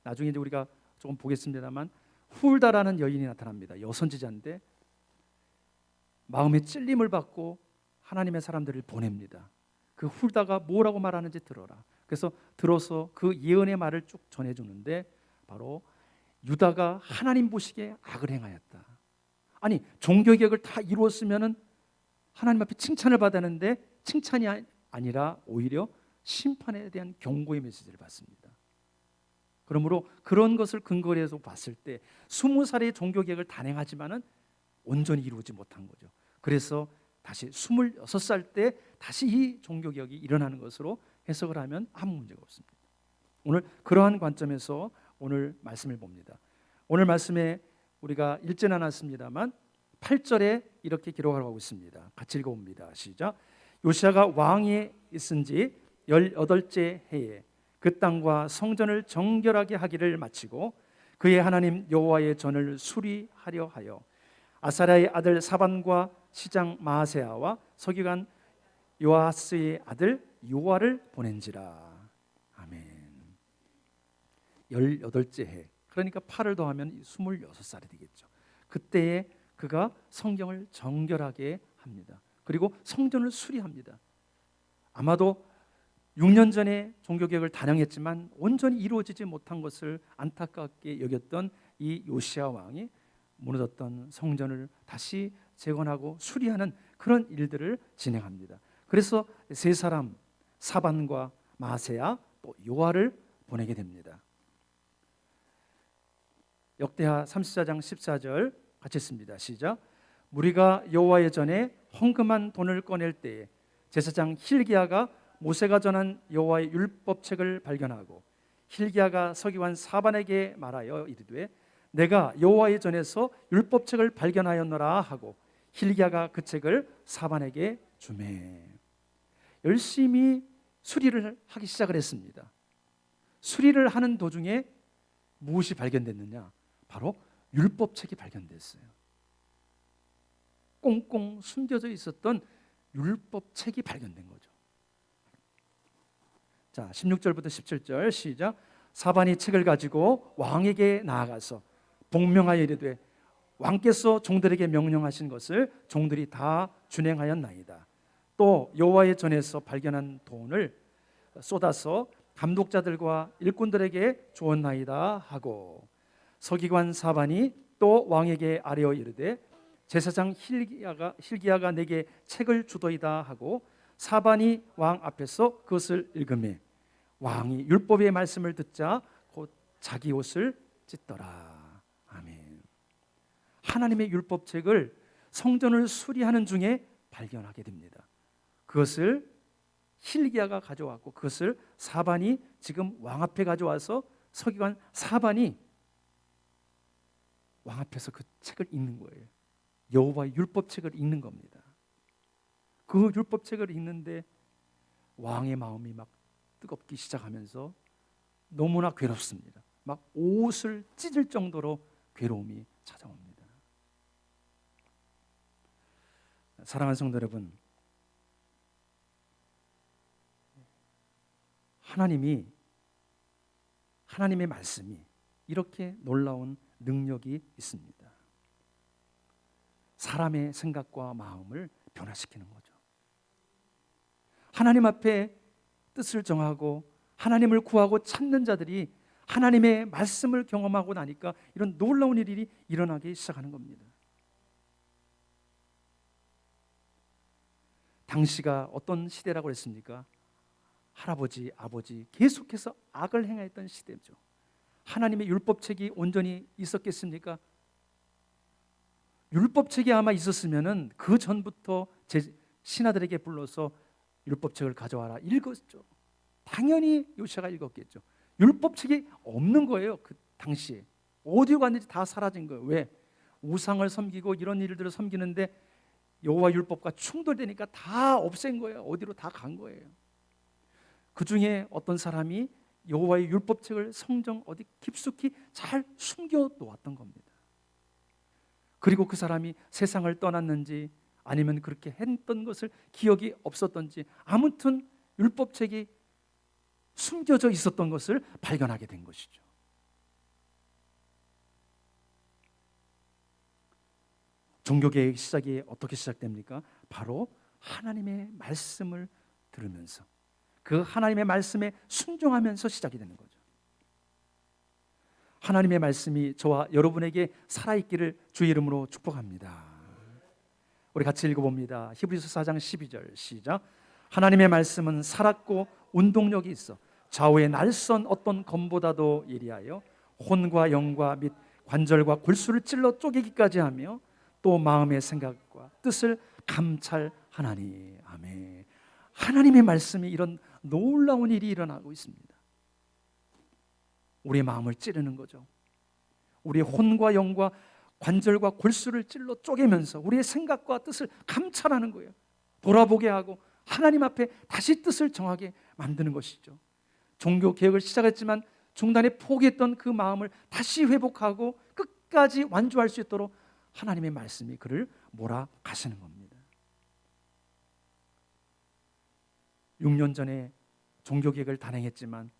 나중에 이제 우리가 조금 보겠습니다만 훌다라는 여인이 나타납니다. 여선지자인데 마음의 찔림을 받고 하나님의 사람들을 보냅니다. 그 훌다가 뭐라고 말하는지 들어라. 그래서 들어서 그 예언의 말을 쭉 전해주는데 바로 유다가 하나님 보시기에 악을 행하였다. 아니 종교개혁을 다 이루었으면은 하나님 앞에 칭찬을 받았는데 칭찬이 아니라 오히려 심판에 대한 경고의 메시지를 받습니다. 그러므로 그런 것을 근거로 해서 봤을 때 20살의 종교개혁을 단행하지만은 온전히 이루지 못한 거죠. 그래서 다시 26살 때 다시 이 종교개혁이 일어나는 것으로 해석을 하면 아무 문제가 없습니다. 오늘 그러한 관점에서 오늘 말씀을 봅니다. 오늘 말씀에 우리가 읽지는 않았습니다만 8절에 이렇게 기록하고 있습니다. 같이 읽어봅니다. 시작. 요시야가 왕위에 있은 지 18째 해에 그 땅과 성전을 정결하게 하기를 마치고 그의 하나님 여호와의 전을 수리하려 하여 아사랴의 아들 사반과 시장 마아세야와 서기관 요아스의 아들 요아를 보낸지라. 아멘. 18째 해, 그러니까 8을 더하면 26살이 되겠죠. 그때에 그가 성경을 정결하게 합니다. 그리고 성전을 수리합니다. 아마도 6년 전에 종교개혁을 단행했지만 온전히 이루어지지 못한 것을 안타깝게 여겼던 이 요시야 왕이 무너졌던 성전을 다시 재건하고 수리하는 그런 일들을 진행합니다. 그래서 세 사람 사반과 마세야 또 요아를 보내게 됩니다. 역대하 34장 14절 같이 읽습니다. 시작. 무리가 여호와의 전에 헌금한 돈을 꺼낼 때에 제사장 힐기야가 모세가 전한 여호와의 율법책을 발견하고 힐기야가 서기관 사반에게 말하여 이르되 내가 여호와의 전에서 율법책을 발견하였노라 하고 힐기야가 그 책을 사반에게 주매. 열심히 수리를 하기 시작을 했습니다. 수리를 하는 도중에 무엇이 발견됐느냐? 바로 율법책이 발견됐어요. 꽁꽁 숨겨져 있었던 율법책이 발견된 거죠. 자, 16절부터 17절 시작. 사반이 책을 가지고 왕에게 나아가서 복명하여 이르되 왕께서 종들에게 명령하신 것을 종들이 다 준행하였나이다. 또 여호와의 전에서 발견한 돈을 쏟아서 감독자들과 일꾼들에게 주었나이다 하고 서기관 사반이 또 왕에게 아뢰어 이르되 제사장 힐기야가 내게 책을 주도이다 하고 사반이 왕 앞에서 그것을 읽으매 왕이 율법의 말씀을 듣자 곧 자기 옷을 찢더라. 아멘. 하나님의 율법책을 성전을 수리하는 중에 발견하게 됩니다. 그것을 힐기야가 가져왔고 그것을 사반이 지금 왕 앞에 가져와서 서기관 사반이 왕 앞에서 그 책을 읽는 거예요. 여호와의 율법책을 읽는 겁니다. 그 율법책을 읽는데 왕의 마음이 막 뜨겁기 시작하면서 너무나 괴롭습니다. 막 옷을 찢을 정도로 괴로움이 찾아옵니다. 사랑하는 성도 여러분, 하나님의 말씀이 이렇게 놀라운 능력이 있습니다. 사람의 생각과 마음을 변화시키는 거죠. 하나님 앞에 뜻을 정하고 하나님을 구하고 찾는 자들이 하나님의 말씀을 경험하고 나니까 이런 놀라운 일이 일어나기 시작하는 겁니다. 당시가 어떤 시대라고 했습니까? 할아버지, 아버지 계속해서 악을 행했던 시대죠. 하나님의 율법책이 온전히 있었겠습니까? 율법책이 아마 있었으면은 그 전부터 제 신하들에게 불러서 율법책을 가져와라 읽었죠. 당연히 요시야가 읽었겠죠. 율법책이 없는 거예요. 그 당시에 어디 갔는지 다 사라진 거예요. 왜? 우상을 섬기고 이런 일들을 섬기는데 여호와 율법과 충돌되니까 다 없앤 거예요. 어디로 다 간 거예요. 그 중에 어떤 사람이 여호와의 율법책을 성정 어디 깊숙이 잘 숨겨 놓았던 겁니다. 그리고 그 사람이 세상을 떠났는지 아니면 그렇게 했던 것을 기억이 없었던지 아무튼 율법책이 숨겨져 있었던 것을 발견하게 된 것이죠. 종교개혁 시작이 어떻게 시작됩니까? 바로 하나님의 말씀을 들으면서 그 하나님의 말씀에 순종하면서 시작이 되는 거죠. 하나님의 말씀이 저와 여러분에게 살아있기를 주의 이름으로 축복합니다. 우리 같이 읽어봅니다. 히브리서 4장 12절 시작. 하나님의 말씀은 살았고 운동력이 있어 좌우의 날선 어떤 검보다도 예리하여 혼과 영과 및 관절과 골수를 찔러 쪼개기까지 하며 또 마음의 생각과 뜻을 감찰하나니. 아멘. 하나님의 말씀이 이런 놀라운 일이 일어나고 있습니다. 우리의 마음을 찌르는 거죠. 우리의 혼과 영과 관절과 골수를 찔러 쪼개면서 우리의 생각과 뜻을 감찰하는 거예요. 돌아보게 하고 하나님 앞에 다시 뜻을 정하게 만드는 것이죠. 종교 개혁을 시작했지만 중단에 포기했던 그 마음을 다시 회복하고 끝까지 완주할 수 있도록 하나님의 말씀이 그를 몰아가시는 겁니다. 6년 전에 종교 개혁을 단행했지만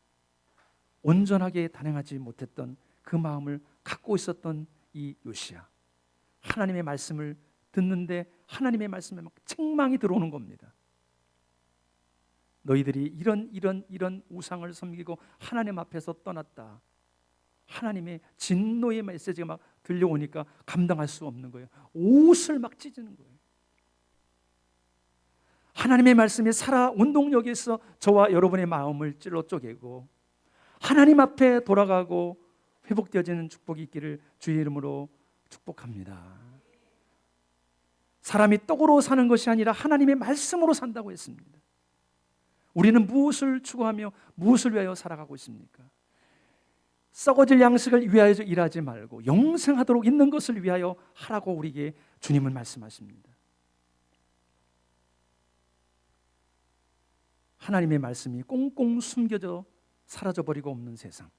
온전하게 단행하지 못했던 그 마음을 갖고 있었던 이 요시야, 하나님의 말씀을 듣는데 하나님의 말씀에 막 책망이 들어오는 겁니다. 너희들이 이런 우상을 섬기고 하나님 앞에서 떠났다. 하나님의 진노의 메시지가 막 들려오니까 감당할 수 없는 거예요. 옷을 막 찢는 거예요. 하나님의 말씀이 살아 운동력에서 저와 여러분의 마음을 찔러 쪼개고 하나님 앞에 돌아가고 회복되어지는 축복이 있기를 주의 이름으로 축복합니다. 사람이 떡으로 사는 것이 아니라 하나님의 말씀으로 산다고 했습니다. 우리는 무엇을 추구하며 무엇을 위하여 살아가고 있습니까? 썩어질 양식을 위하여 일하지 말고 영생하도록 있는 것을 위하여 하라고 우리에게 주님은 말씀하십니다. 하나님의 말씀이 꽁꽁 숨겨져 사라져버리고 없는 세상,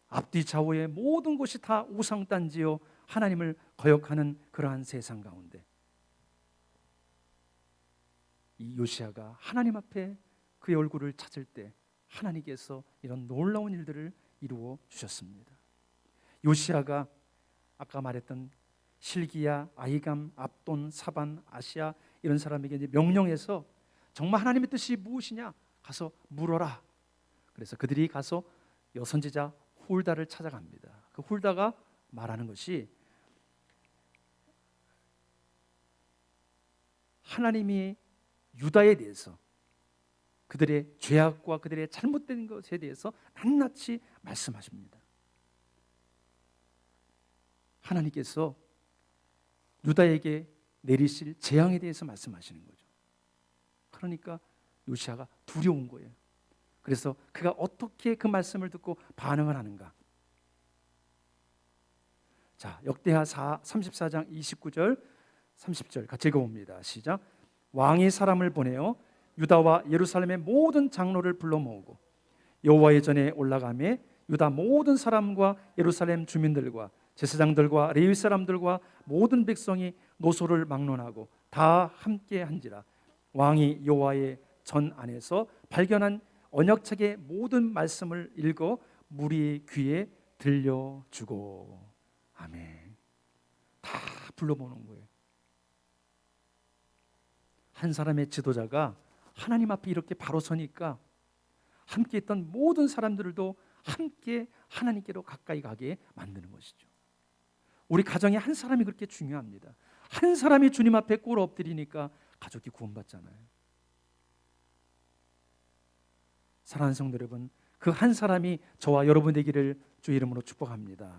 앞뒤 좌우의 모든 곳이 다 우상단지요 하나님을 거역하는 그러한 세상 가운데 이 요시야가 하나님 앞에 그의 얼굴을 찾을 때 하나님께서 이런 놀라운 일들을 이루어 주셨습니다. 요시야가 아까 말했던 실기야, 아히감, 압돈, 사반, 아시아 이런 사람에게 이제 명령해서 정말 하나님의 뜻이 무엇이냐 가서 물어라. 그래서 그들이 가서 여선지자 훌다를 찾아갑니다. 그 훌다가 말하는 것이 하나님이 유다에 대해서 그들의 죄악과 그들의 잘못된 것에 대해서 낱낱이 말씀하십니다. 하나님께서 유다에게 내리실 재앙에 대해서 말씀하시는 거죠. 그러니까 요시야가 두려운 거예요. 그래서 그가 어떻게 그 말씀을 듣고 반응을 하는가? 자, 역대하 34장 29절 30절 같이 읽어봅니다. 시작. 왕이 사람을 보내어 유다와 예루살렘의 모든 장로를 불러 모으고 여호와의 전에 올라가매 유다 모든 사람과 예루살렘 주민들과 제사장들과 레위 사람들과 모든 백성이 노소를 막론하고 다 함께 한지라. 왕이 여호와의 전 안에서 발견한 언약책의 모든 말씀을 읽어 무리의 귀에 들려주고. 아멘. 다 불러보는 거예요. 한 사람의 지도자가 하나님 앞에 이렇게 바로 서니까 함께 있던 모든 사람들도 함께 하나님께로 가까이 가게 만드는 것이죠. 우리 가정에 한 사람이 그렇게 중요합니다. 한 사람이 주님 앞에 꿇어 엎드리니까 가족이 구원받잖아요. 사랑하는 성도 여러분, 그 한 사람이 저와 여러분 되기를 주 이름으로 축복합니다.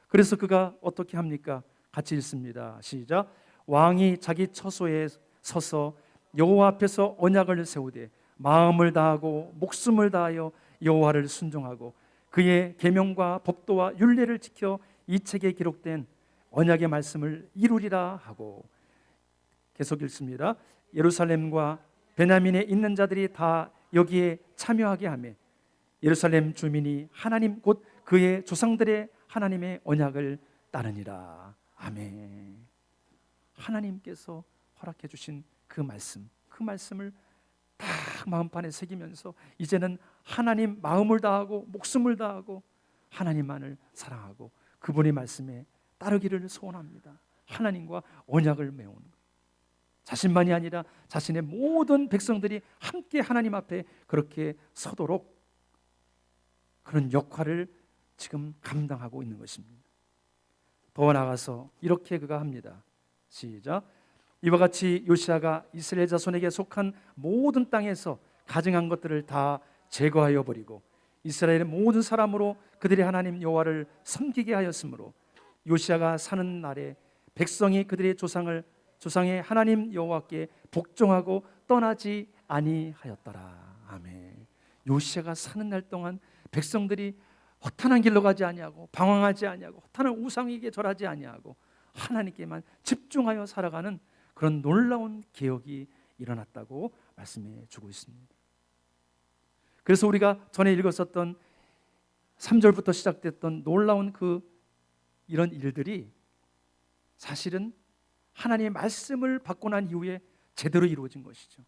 그래서 그가 어떻게 합니까? 같이 읽습니다. 시작. 왕이 자기 처소에 서서 여호와 앞에서 언약을 세우되 마음을 다하고 목숨을 다하여 여호와를 순종하고 그의 계명과 법도와 율례를 지켜 이 책에 기록된 언약의 말씀을 이루리라 하고. 계속 읽습니다. 예루살렘과 베냐민에 있는 자들이 다 여기에 참여하게 하며 예루살렘 주민이 하나님 곧 그의 조상들의 하나님의 언약을 따르니라. 아멘. 하나님께서 허락해 주신 그 말씀을 딱 마음판에 새기면서 이제는 하나님 마음을 다하고 목숨을 다하고 하나님만을 사랑하고 그분의 말씀에 따르기를 소원합니다. 하나님과 언약을 메우는 것. 자신만이 아니라 자신의 모든 백성들이 함께 하나님 앞에 그렇게 서도록 그런 역할을 지금 감당하고 있는 것입니다. 더 나아가서 이렇게 그가 합니다. 시작. 이와 같이 요시야가 이스라엘 자손에게 속한 모든 땅에서 가증한 것들을 다 제거하여 버리고 이스라엘의 모든 사람으로 그들의 하나님 여호와를 섬기게 하였으므로 요시야가 사는 날에 백성이 그들의 조상의 하나님 여호와께 복종하고 떠나지 아니하였더라. 아멘. 요시야가 사는 날 동안 백성들이 허탄한 길로 가지 아니하고 방황하지 아니하고 허탄한 우상에게 절하지 아니하고 하나님께만 집중하여 살아가는 그런 놀라운 개혁이 일어났다고 말씀해 주고 있습니다. 그래서 우리가 전에 읽었었던 3절부터 시작됐던 놀라운 이런 일들이 사실은 하나님의 말씀을 받고 난 이후에 제대로 이루어진 것이죠.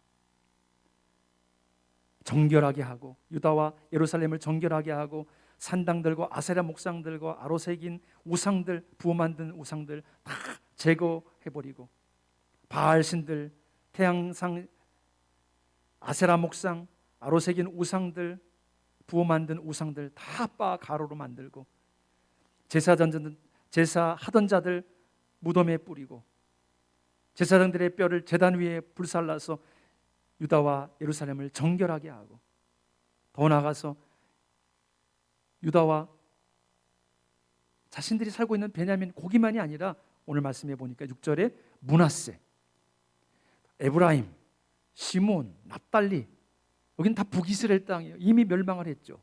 정결하게 하고 유다와 예루살렘을 정결하게 하고 산당들과 아세라 목상들과 아로새긴 우상들, 부어 만든 우상들 다 제거해버리고 바알신들, 태양상 아세라 목상, 아로새긴 우상들, 부어 만든 우상들 다 빻아 가루로 만들고 제사하던 자들 무덤에 뿌리고 제사장들의 뼈를 제단 위에 불살라서 유다와 예루살렘을 정결하게 하고 더 나아가서 유다와 자신들이 살고 있는 베냐민 고기만이 아니라 오늘 말씀해 보니까 6절에 므낫세, 에브라임, 시몬, 납달리, 여긴 다 북이스라엘 땅이에요. 이미 멸망을 했죠.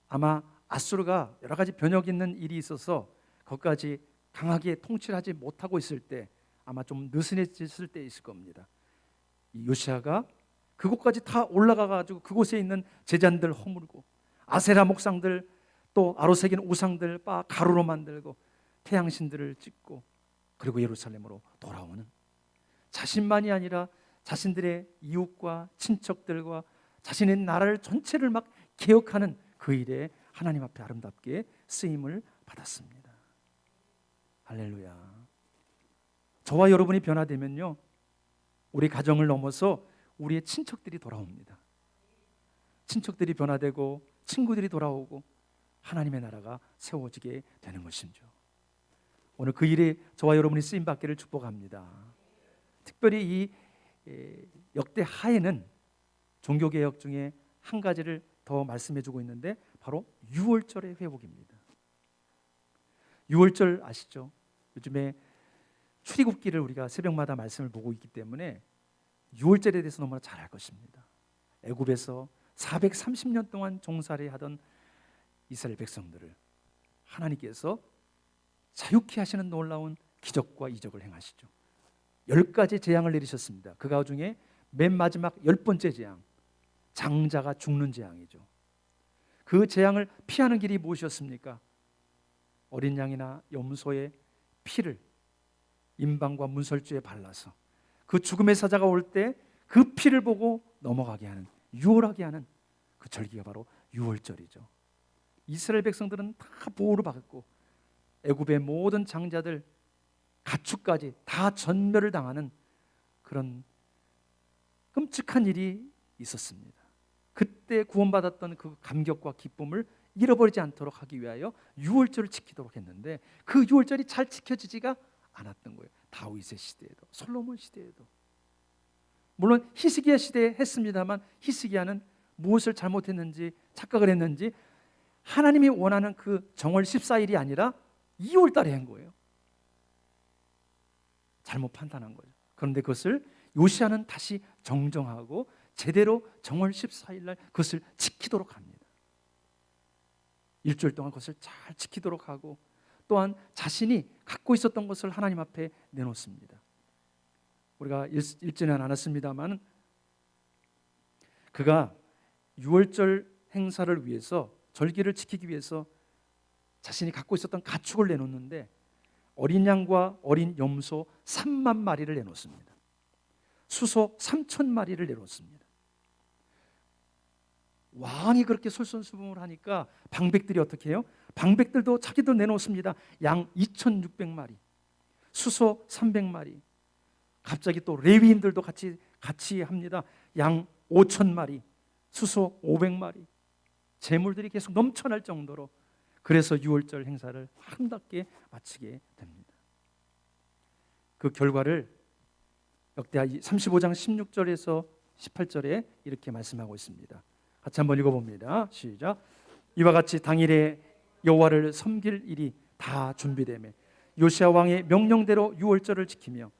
아마 아수르가 여러 가지 변혁 있는 일이 있어서 거기까지 강하게 통치를 하지 못하고 있을 때 아마 좀 느슨해졌을 때 있을 겁니다. 이 요시아가 그곳까지 다 올라가 가지고 그곳에 있는 제잔들 허물고 아세라 목상들 또 아로새긴 우상들 빻아 가루로 만들고 태양신들을 찍고 그리고 예루살렘으로 돌아오는, 자신만이 아니라 자신들의 이웃과 친척들과 자신의 나라를 전체를 막 개혁하는 그 일에 하나님 앞에 아름답게 쓰임을 받았습니다. 할렐루야. 저와 여러분이 변화되면요, 우리 가정을 넘어서 우리의 친척들이 돌아옵니다. 친척들이 변화되고 친구들이 돌아오고 하나님의 나라가 세워지게 되는 것이죠. 오늘 그 일에 저와 여러분이 쓰임 받기를 축복합니다. 특별히 이 역대 하에는 종교개혁 중에 한 가지를 더 말씀해주고 있는데 바로 유월절의 회복입니다. 유월절 아시죠? 요즘에 출애굽기를 우리가 새벽마다 말씀을 보고 있기 때문에 유월절에 대해서 너무나 잘 알 것입니다. 애굽에서 430년 동안 종살이 하던 이스라엘 백성들을 하나님께서 자유케 하시는 놀라운 기적과 이적을 행하시죠. 10가지 재앙을 내리셨습니다. 그 가운데 맨 마지막 10번째 재앙, 장자가 죽는 재앙이죠. 그 재앙을 피하는 길이 무엇이었습니까? 어린 양이나 염소의 피를 임방과 문설주에 발라서 그 죽음의 사자가 올 때 그 피를 보고 넘어가게 하는, 유월하게 하는 그 절기가 바로 유월절이죠. 이스라엘 백성들은 다 보호를 받았고 애굽의 모든 장자들, 가축까지 다 전멸을 당하는 그런 끔찍한 일이 있었습니다. 그때 구원받았던 그 감격과 기쁨을 잃어버리지 않도록 하기 위하여 유월절을 지키도록 했는데 그 유월절이 잘 지켜지지가 않았던 거예요. 다윗의 시대에도 솔로몬 시대에도. 물론 히스기야 시대에 했습니다만 히스기야는 무엇을 잘못했는지 착각을 했는지 하나님이 원하는 그 정월 14일이 아니라 2월 달에 한 거예요. 잘못 판단한 거죠. 그런데 그것을 요시아는 다시 정정하고 제대로 정월 14일 날 그것을 지키도록 합니다. 일주일 동안 그것을 잘 지키도록 하고 또한 자신이 갖고 있었던 것을 하나님 앞에 내놓습니다. 우리가 읽지는 않았습니다만 그가 유월절 행사를 위해서, 절기를 지키기 위해서 자신이 갖고 있었던 가축을 내놓는데 어린 양과 어린 염소 3만 마리를 내놓습니다. 수소 3천 마리를 내놓습니다. 왕이 그렇게 솔선수범을 하니까 방백들이 어떻게 해요? 방백들도 자기들 내놓습니다. 양 2,600마리, 수소 300마리. 갑자기 또 레위인들도 같이 합니다. 양 5,000마리, 수소 500마리. 재물들이 계속 넘쳐날 정도로, 그래서 유월절 행사를 아름답게 마치게 됩니다. 그 결과를 역대하 35장 16절에서 18절에 이렇게 말씀하고 있습니다. 같이 한번 읽어봅니다. 시작. 이와 같이 당일에 여호와를 섬길 일이 다 준비되매 요시아 왕의 명령대로 유월절을 지키며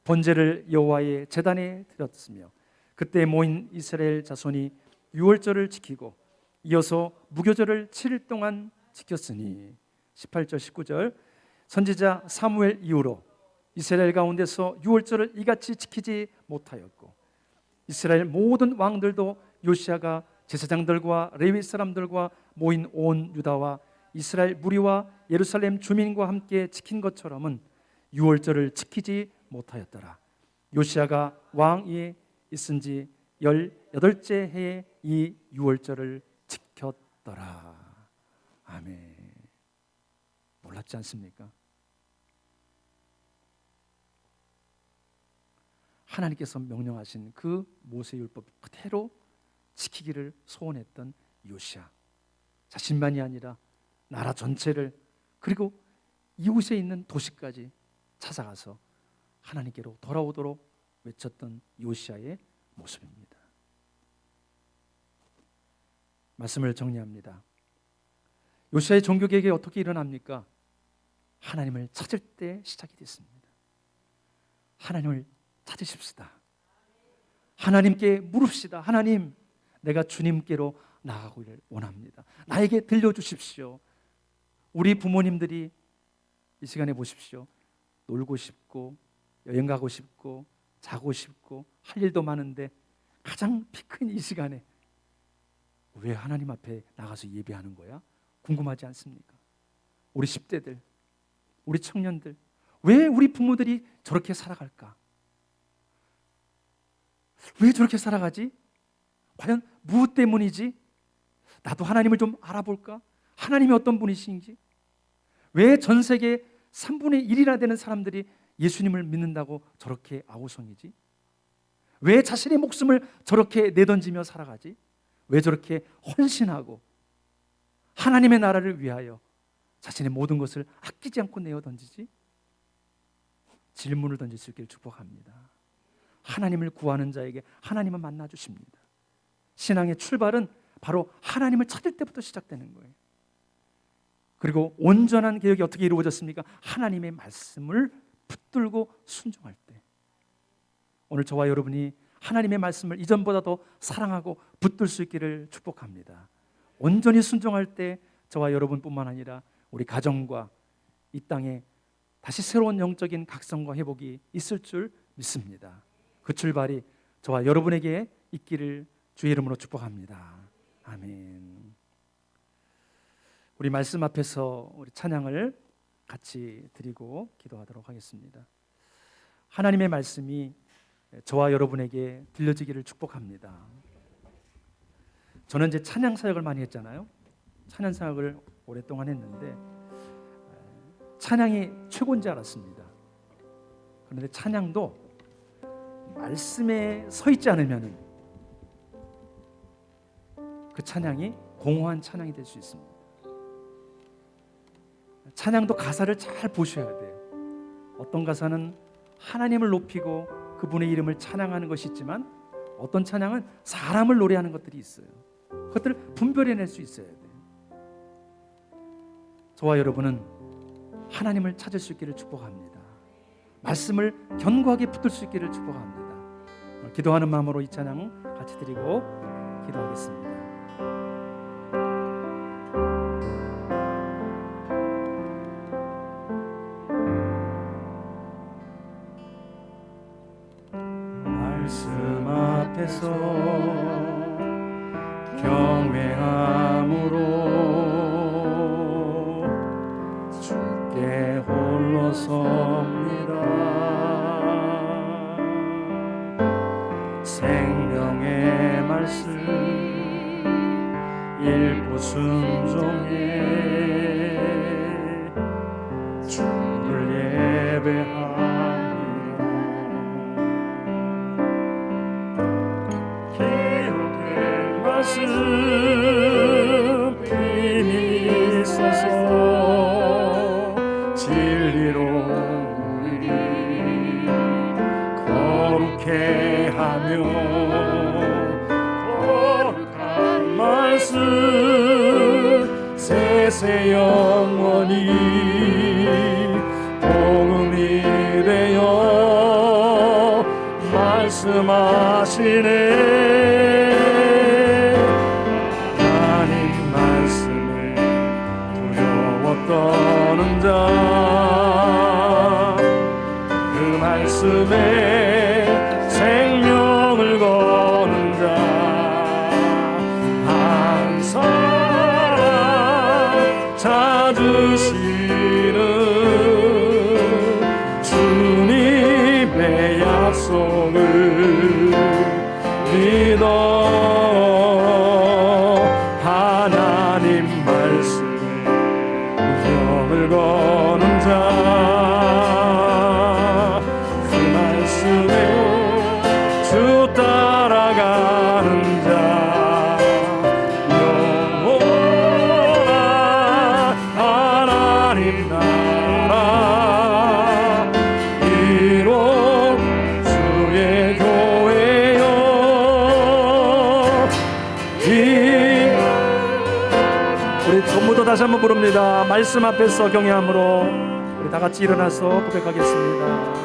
번제를 여호와의 제단에 드렸으며 그때 모인 이스라엘 자손이 유월절을 지키고 이어서 무교절을 7일 동안 지켰으니 18절 19절 선지자 사무엘 이후로 이스라엘 가운데서 유월절을 이같이 지키지 못하였고 이스라엘 모든 왕들도 요시아가 제사장들과 레위 사람들과 모인 온 유다와 이스라엘 무리와 예루살렘 주민과 함께 지킨 것처럼은 유월절을 지키지 못하였더라. 요시아가 왕위에 있은 지 18째 해에 이 유월절을 지켰더라. 아멘. 놀랍지 않습니까? 하나님께서 명령하신 그 모세율법 그대로 지키기를 소원했던 요시야. 자신만이 아니라 나라 전체를 그리고 이웃에 있는 도시까지 찾아가서 하나님께로 돌아오도록 외쳤던 요시야의 모습입니다. 말씀을 정리합니다. 요시야의 종교개혁이 어떻게 일어납니까? 하나님을 찾을 때 시작이 됐습니다. 하나님을 찾으십시다. 하나님께 물읍시다. 하나님, 내가 주님께로 나아가기를 원합니다. 나에게 들려주십시오. 우리 부모님들이 이 시간에 보십시오. 놀고 싶고 여행 가고 싶고 자고 싶고 할 일도 많은데 가장 피 큰 이 시간에 왜 하나님 앞에 나가서 예배하는 거야? 궁금하지 않습니까? 우리 10대들, 우리 청년들, 왜 우리 부모들이 저렇게 살아갈까? 왜 저렇게 살아가지? 과연 무엇 때문이지? 나도 하나님을 좀 알아볼까? 하나님이 어떤 분이신지? 왜 전 세계 3분의 1이나 되는 사람들이 예수님을 믿는다고 저렇게 아우성이지? 왜 자신의 목숨을 저렇게 내던지며 살아가지? 왜 저렇게 헌신하고 하나님의 나라를 위하여 자신의 모든 것을 아끼지 않고 내어던지지? 질문을 던질 수 있기를 축복합니다. 하나님을 구하는 자에게 하나님은 만나주십니다. 신앙의 출발은 바로 하나님을 찾을 때부터 시작되는 거예요. 그리고 온전한 개혁이 어떻게 이루어졌습니까? 하나님의 말씀을 붙들고 순종할 때. 오늘 저와 여러분이 하나님의 말씀을 이전보다 더 사랑하고 붙들 수 있기를 축복합니다. 온전히 순종할 때 저와 여러분뿐만 아니라 우리 가정과 이 땅에 다시 새로운 영적인 각성과 회복이 있을 줄 믿습니다. 그 출발이 저와 여러분에게 있기를 주의 이름으로 축복합니다. 아멘. 우리 말씀 앞에서 우리 찬양을 같이 드리고 기도하도록 하겠습니다. 하나님의 말씀이 저와 여러분에게 들려지기를 축복합니다. 저는 이제 찬양 사역을 많이 했잖아요. 찬양 사역을 오랫동안 했는데 찬양이 최고인지 알았습니다. 그런데 찬양도 말씀에 서 있지 않으면 그 찬양이 공허한 찬양이 될 수 있습니다. 찬양도 가사를 잘 보셔야 돼요. 어떤 가사는 하나님을 높이고 그분의 이름을 찬양하는 것이 있지만 어떤 찬양은 사람을 노래하는 것들이 있어요. 그것들을 분별해낼 수 있어야 돼요. 저와 여러분은 하나님을 찾을 수 있기를 축복합니다. 말씀을 견고하게 붙들 수 있기를 축복합니다. 기도하는 마음으로 이 찬양 같이 드리고 기도하겠습니다. 말씀 앞에서 경외함으로 주께 홀로 섭니다. 생명의 말씀 읽고 순종해 주를 예배하며 말씀 힘이 있어서 진리로 우리 거룩해 하며 거룩한 말씀 세세 영원히 복음이 되어 말씀하시네. 떠는 자, 그 말씀에 생명을 거는 자, 항상 찾으시는 주님의 약속을 믿어 하나님 말씀 거는 자, 그 말씀에 우리 전부도 다시 한번 부릅니다. 말씀 앞에서 경외함으로 우리 다 같이 일어나서 고백하겠습니다.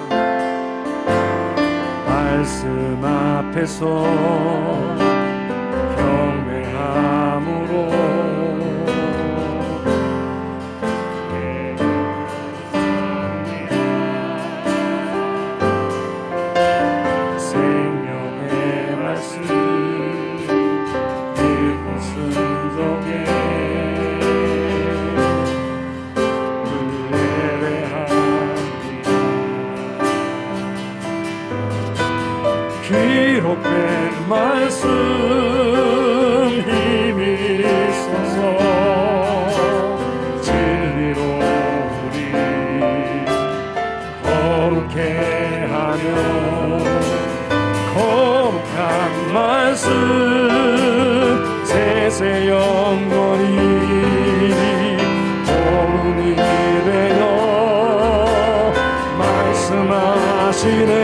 말씀 앞에서 경외함으로 생명의 말씀 읽고 순종해 기록된 말씀 힘이 있어서 진리로 우리 거룩해 하며 거룩한 말씀 세세 영원히 복음이 되어 말씀하시네.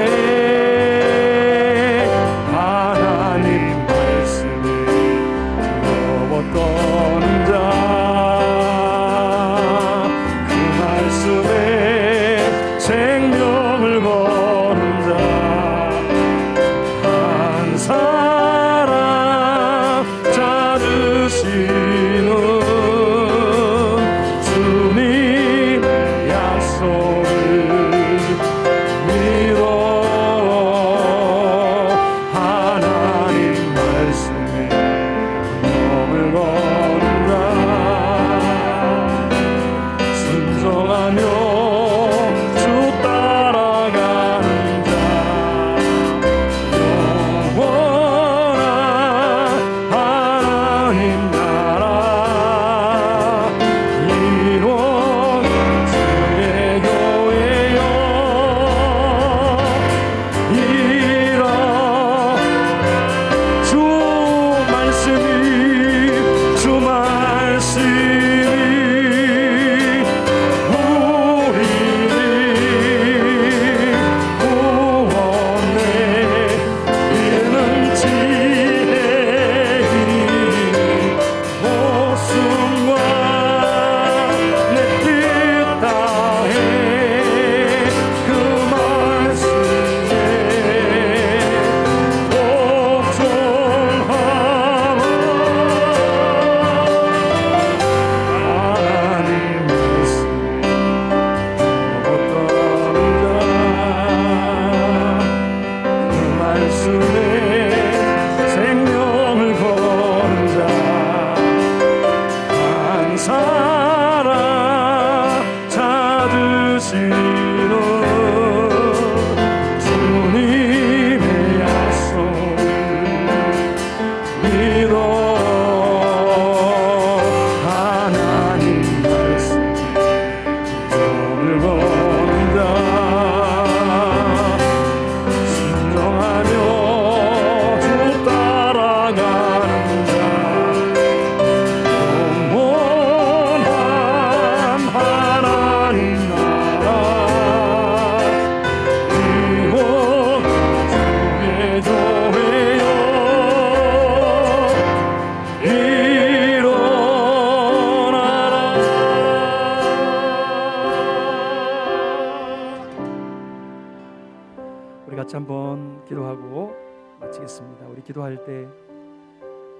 같이 한번 기도하고 마치겠습니다. 우리 기도할 때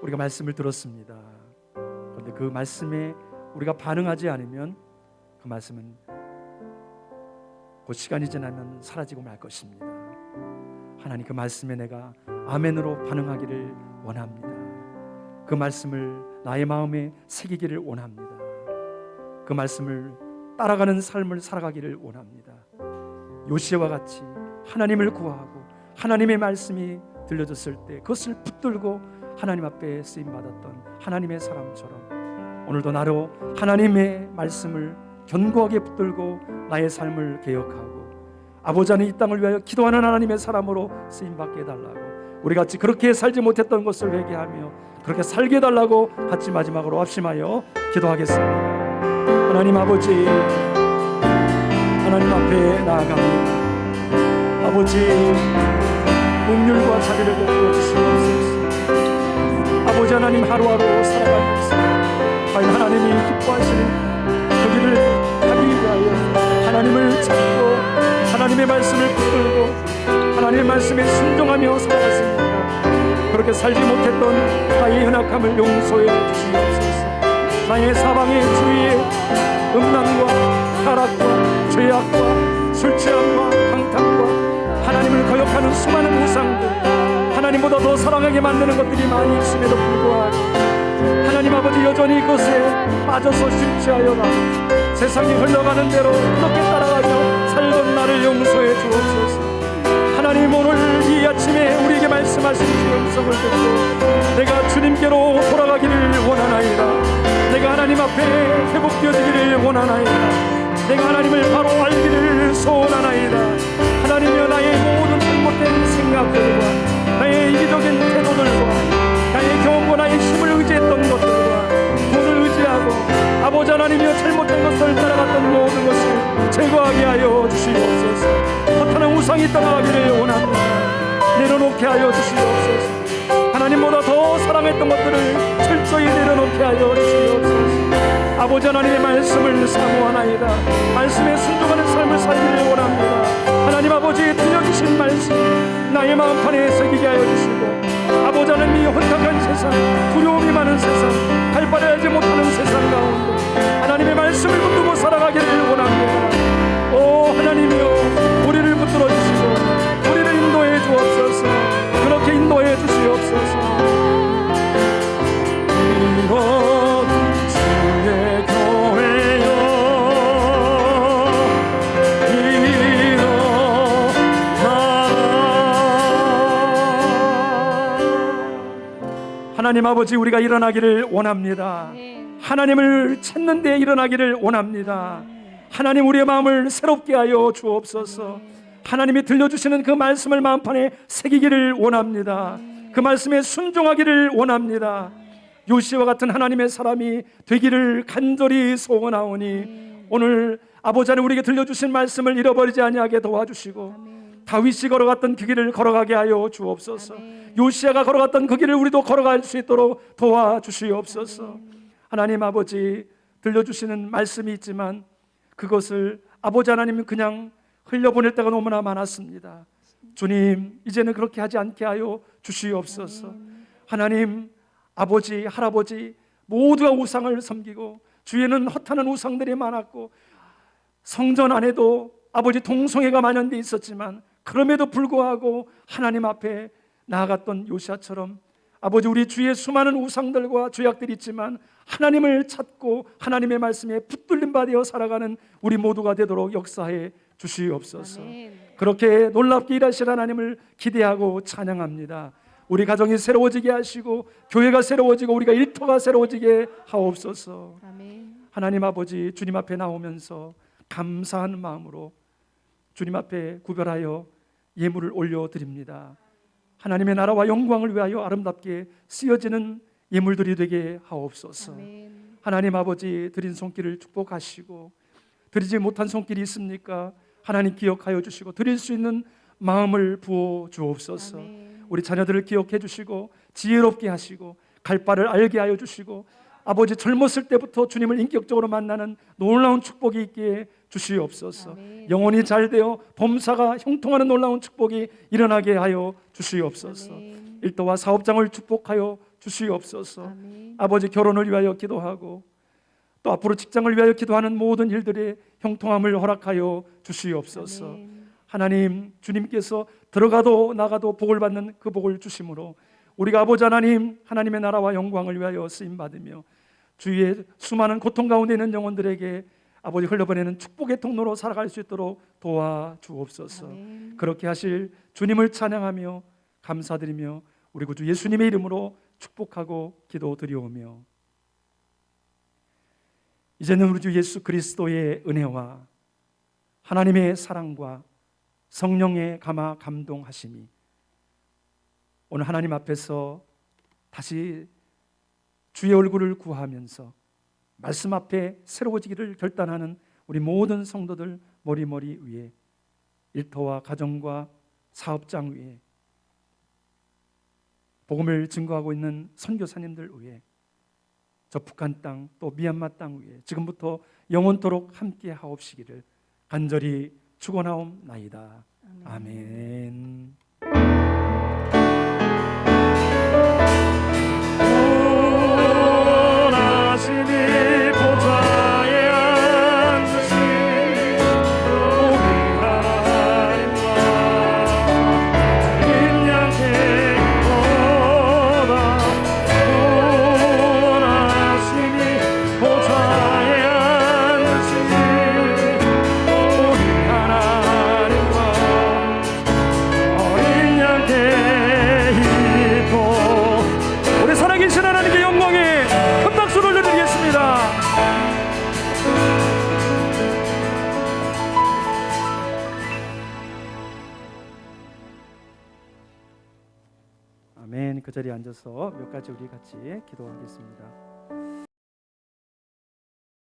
우리가 말씀을 들었습니다. 그런데 그 말씀에 우리가 반응하지 않으면 그 말씀은 곧 시간이 지나면 사라지고 말 것입니다. 하나님, 그 말씀에 내가 아멘으로 반응하기를 원합니다. 그 말씀을 나의 마음에 새기기를 원합니다. 그 말씀을 따라가는 삶을 살아가기를 원합니다. 요시아와 같이 하나님을 구하고 하나님의 말씀이 들려졌을 때 그것을 붙들고 하나님 앞에 쓰임받았던 하나님의 사람처럼 오늘도 나로 하나님의 말씀을 견고하게 붙들고 나의 삶을 개혁하고 아버지 안에 이 땅을 위하여 기도하는 하나님의 사람으로 쓰임받게 해달라고, 우리 같이 그렇게 살지 못했던 것을 회개하며 그렇게 살게 해달라고 같이 마지막으로 합심하여 기도하겠습니다. 하나님 아버지, 하나님 앞에 나아갑니다. 아버지, 긍휼과 자비를 베풀어 주시옵소서. 아버지 하나님, 하루하루 살아가면서 과연 하나님이 순종하며 살아갔습니다. 그렇게 살지 못했던 나의 연약함을 용서해 주시옵소서. 나의 사방의 주위에 음란과 타락과 죄악과 술취함과 방탕과 하나님을 거역하는 수많은 우상들, 하나님보다 더 사랑하게 만드는 것들이 많이 있음에도 불구하고 하나님 아버지 여전히 그것에 빠져서 실취하여라 세상이 흘러가는 대로 그렇게 따라가며 살던 나를 용서해 주옵소서. 하나님 오늘 이 아침에 우리에게 말씀하신 주의 음성을 듣고 내가 주님께로 돌아가기를 원하나이다. 내가 하나님 앞에 회복되어지기를 원하나이다. 내가 하나님을 바로 알기를 소원하나이다. 하나님이여 나의 모든 잘못된 생각들과 나의 이기적인 태도들과 나의 경험과 나의 힘을 의지했던 것들과 돈을 의지하고 아버지 하나님이여 잘못된 것을 따라갔던 모든 것을 제거하게 하여 주시옵소서. 허탄한 우상이 떠나가기를 원합니다. 내려놓게 하여 주시옵소서. 하나님보다 더 사랑했던 것들을 철저히 내려놓게 하여 주시옵소서. 아버지 하나님의 말씀을 사모하나이다. 말씀에 순종하는 삶을 살기를 원합니다. 하나님 아버지 들려주신 말씀 나의 마음판에 새기게 하여 주시고 아버지 하나님이 혼탁한 세상, 두려움이 많은 세상, 갈 바를 알지 못하는 세상 가운데 하나님의 말씀을 붙들고 살아가기를 원합니다. 오 하나님이여 우리를 붙들어 주시고 우리를 인도해 주옵소서. 그렇게 인도해 주시옵소서. 이런 주의 교회여 하나님 아버지 우리가 일어나기를 원합니다. 하나님을 찾는 데 일어나기를 원합니다. 하나님 우리의 마음을 새롭게 하여 주옵소서. 하나님이 들려주시는 그 말씀을 마음판에 새기기를 원합니다. 그 말씀에 순종하기를 원합니다. 요시와 같은 하나님의 사람이 되기를 간절히 소원하오니 오늘 아버지 하나님 우리에게 들려주신 말씀을 잃어버리지 아니하게 도와주시고 다윗이 걸어갔던 그 길을 걸어가게 하여 주옵소서. 요시아가 걸어갔던 그 길을 우리도 걸어갈 수 있도록 도와주시옵소서. 하나님 아버지 들려주시는 말씀이 있지만 그것을 아버지 하나님은 그냥 흘려보낼 때가 너무나 많았습니다. 주님 이제는 그렇게 하지 않게 하여 주시옵소서. 하나님 아버지 할아버지 모두가 우상을 섬기고 주위에는 허탄한 우상들이 많았고 성전 안에도 아버지 동성애가 만연돼 있었지만 그럼에도 불구하고 하나님 앞에 나아갔던 요시아처럼 아버지 우리 주위에 수많은 우상들과 죄악들이 있지만 하나님을 찾고 하나님의 말씀에 붙들림 받아 살아가는 우리 모두가 되도록 역사해 주시옵소서. 그렇게 놀랍게 일하실 하나님을 기대하고 찬양합니다. 우리 가정이 새로워지게 하시고 교회가 새로워지고 우리가 일터가 새로워지게 하옵소서. 하나님 아버지 주님 앞에 나오면서 감사한 마음으로 주님 앞에 구별하여 예물을 올려드립니다. 하나님의 나라와 영광을 위하여 아름답게 쓰여지는 예물들이 되게 하옵소서. 하나님 아버지 드린 손길을 축복하시고 드리지 못한 손길이 있습니까? 하나님 기억하여 주시고 드릴 수 있는 마음을 부어 주옵소서. 우리 자녀들을 기억해 주시고 지혜롭게 하시고 갈 바를 알게 하여 주시고 아버지 젊었을 때부터 주님을 인격적으로 만나는 놀라운 축복이 있기에 주시옵소서. 영혼이 잘되어 범사가 형통하는 놀라운 축복이 일어나게 하여 주시옵소서. 일터와 사업장을 축복하여 주시옵소서. 아버지 결혼을 위하여 기도하고 또 앞으로 직장을 위하여 기도하는 모든 일들의 형통함을 허락하여 주시옵소서. 하나님 주님께서 들어가도 나가도 복을 받는 그 복을 주심으로 우리가 아버지 하나님 하나님의 나라와 영광을 위하여 쓰임받으며 주위의 수많은 고통 가운데 있는 영혼들에게 아버지 흘려보내는 축복의 통로로 살아갈 수 있도록 도와주옵소서. 그렇게 하실 주님을 찬양하며 감사드리며 우리 구주 예수님의 이름으로 축복하고 기도드리오며 이제는 우리 주 예수 그리스도의 은혜와 하나님의 사랑과 성령의 감화 감동하심이 오늘 하나님 앞에서 다시 주의 얼굴을 구하면서 말씀 앞에 새로워지기를 결단하는 우리 모든 성도들 머리머리 위에 일터와 가정과 사업장 위에 복음을 증거하고 있는 선교사님들 위에 저 북한 땅 또 미얀마 땅 위에 지금부터 영원토록 함께 하옵시기를 간절히 축원하옵나이다. 아멘. 그 자리에 앉아서 몇 가지 우리 같이 기도하겠습니다.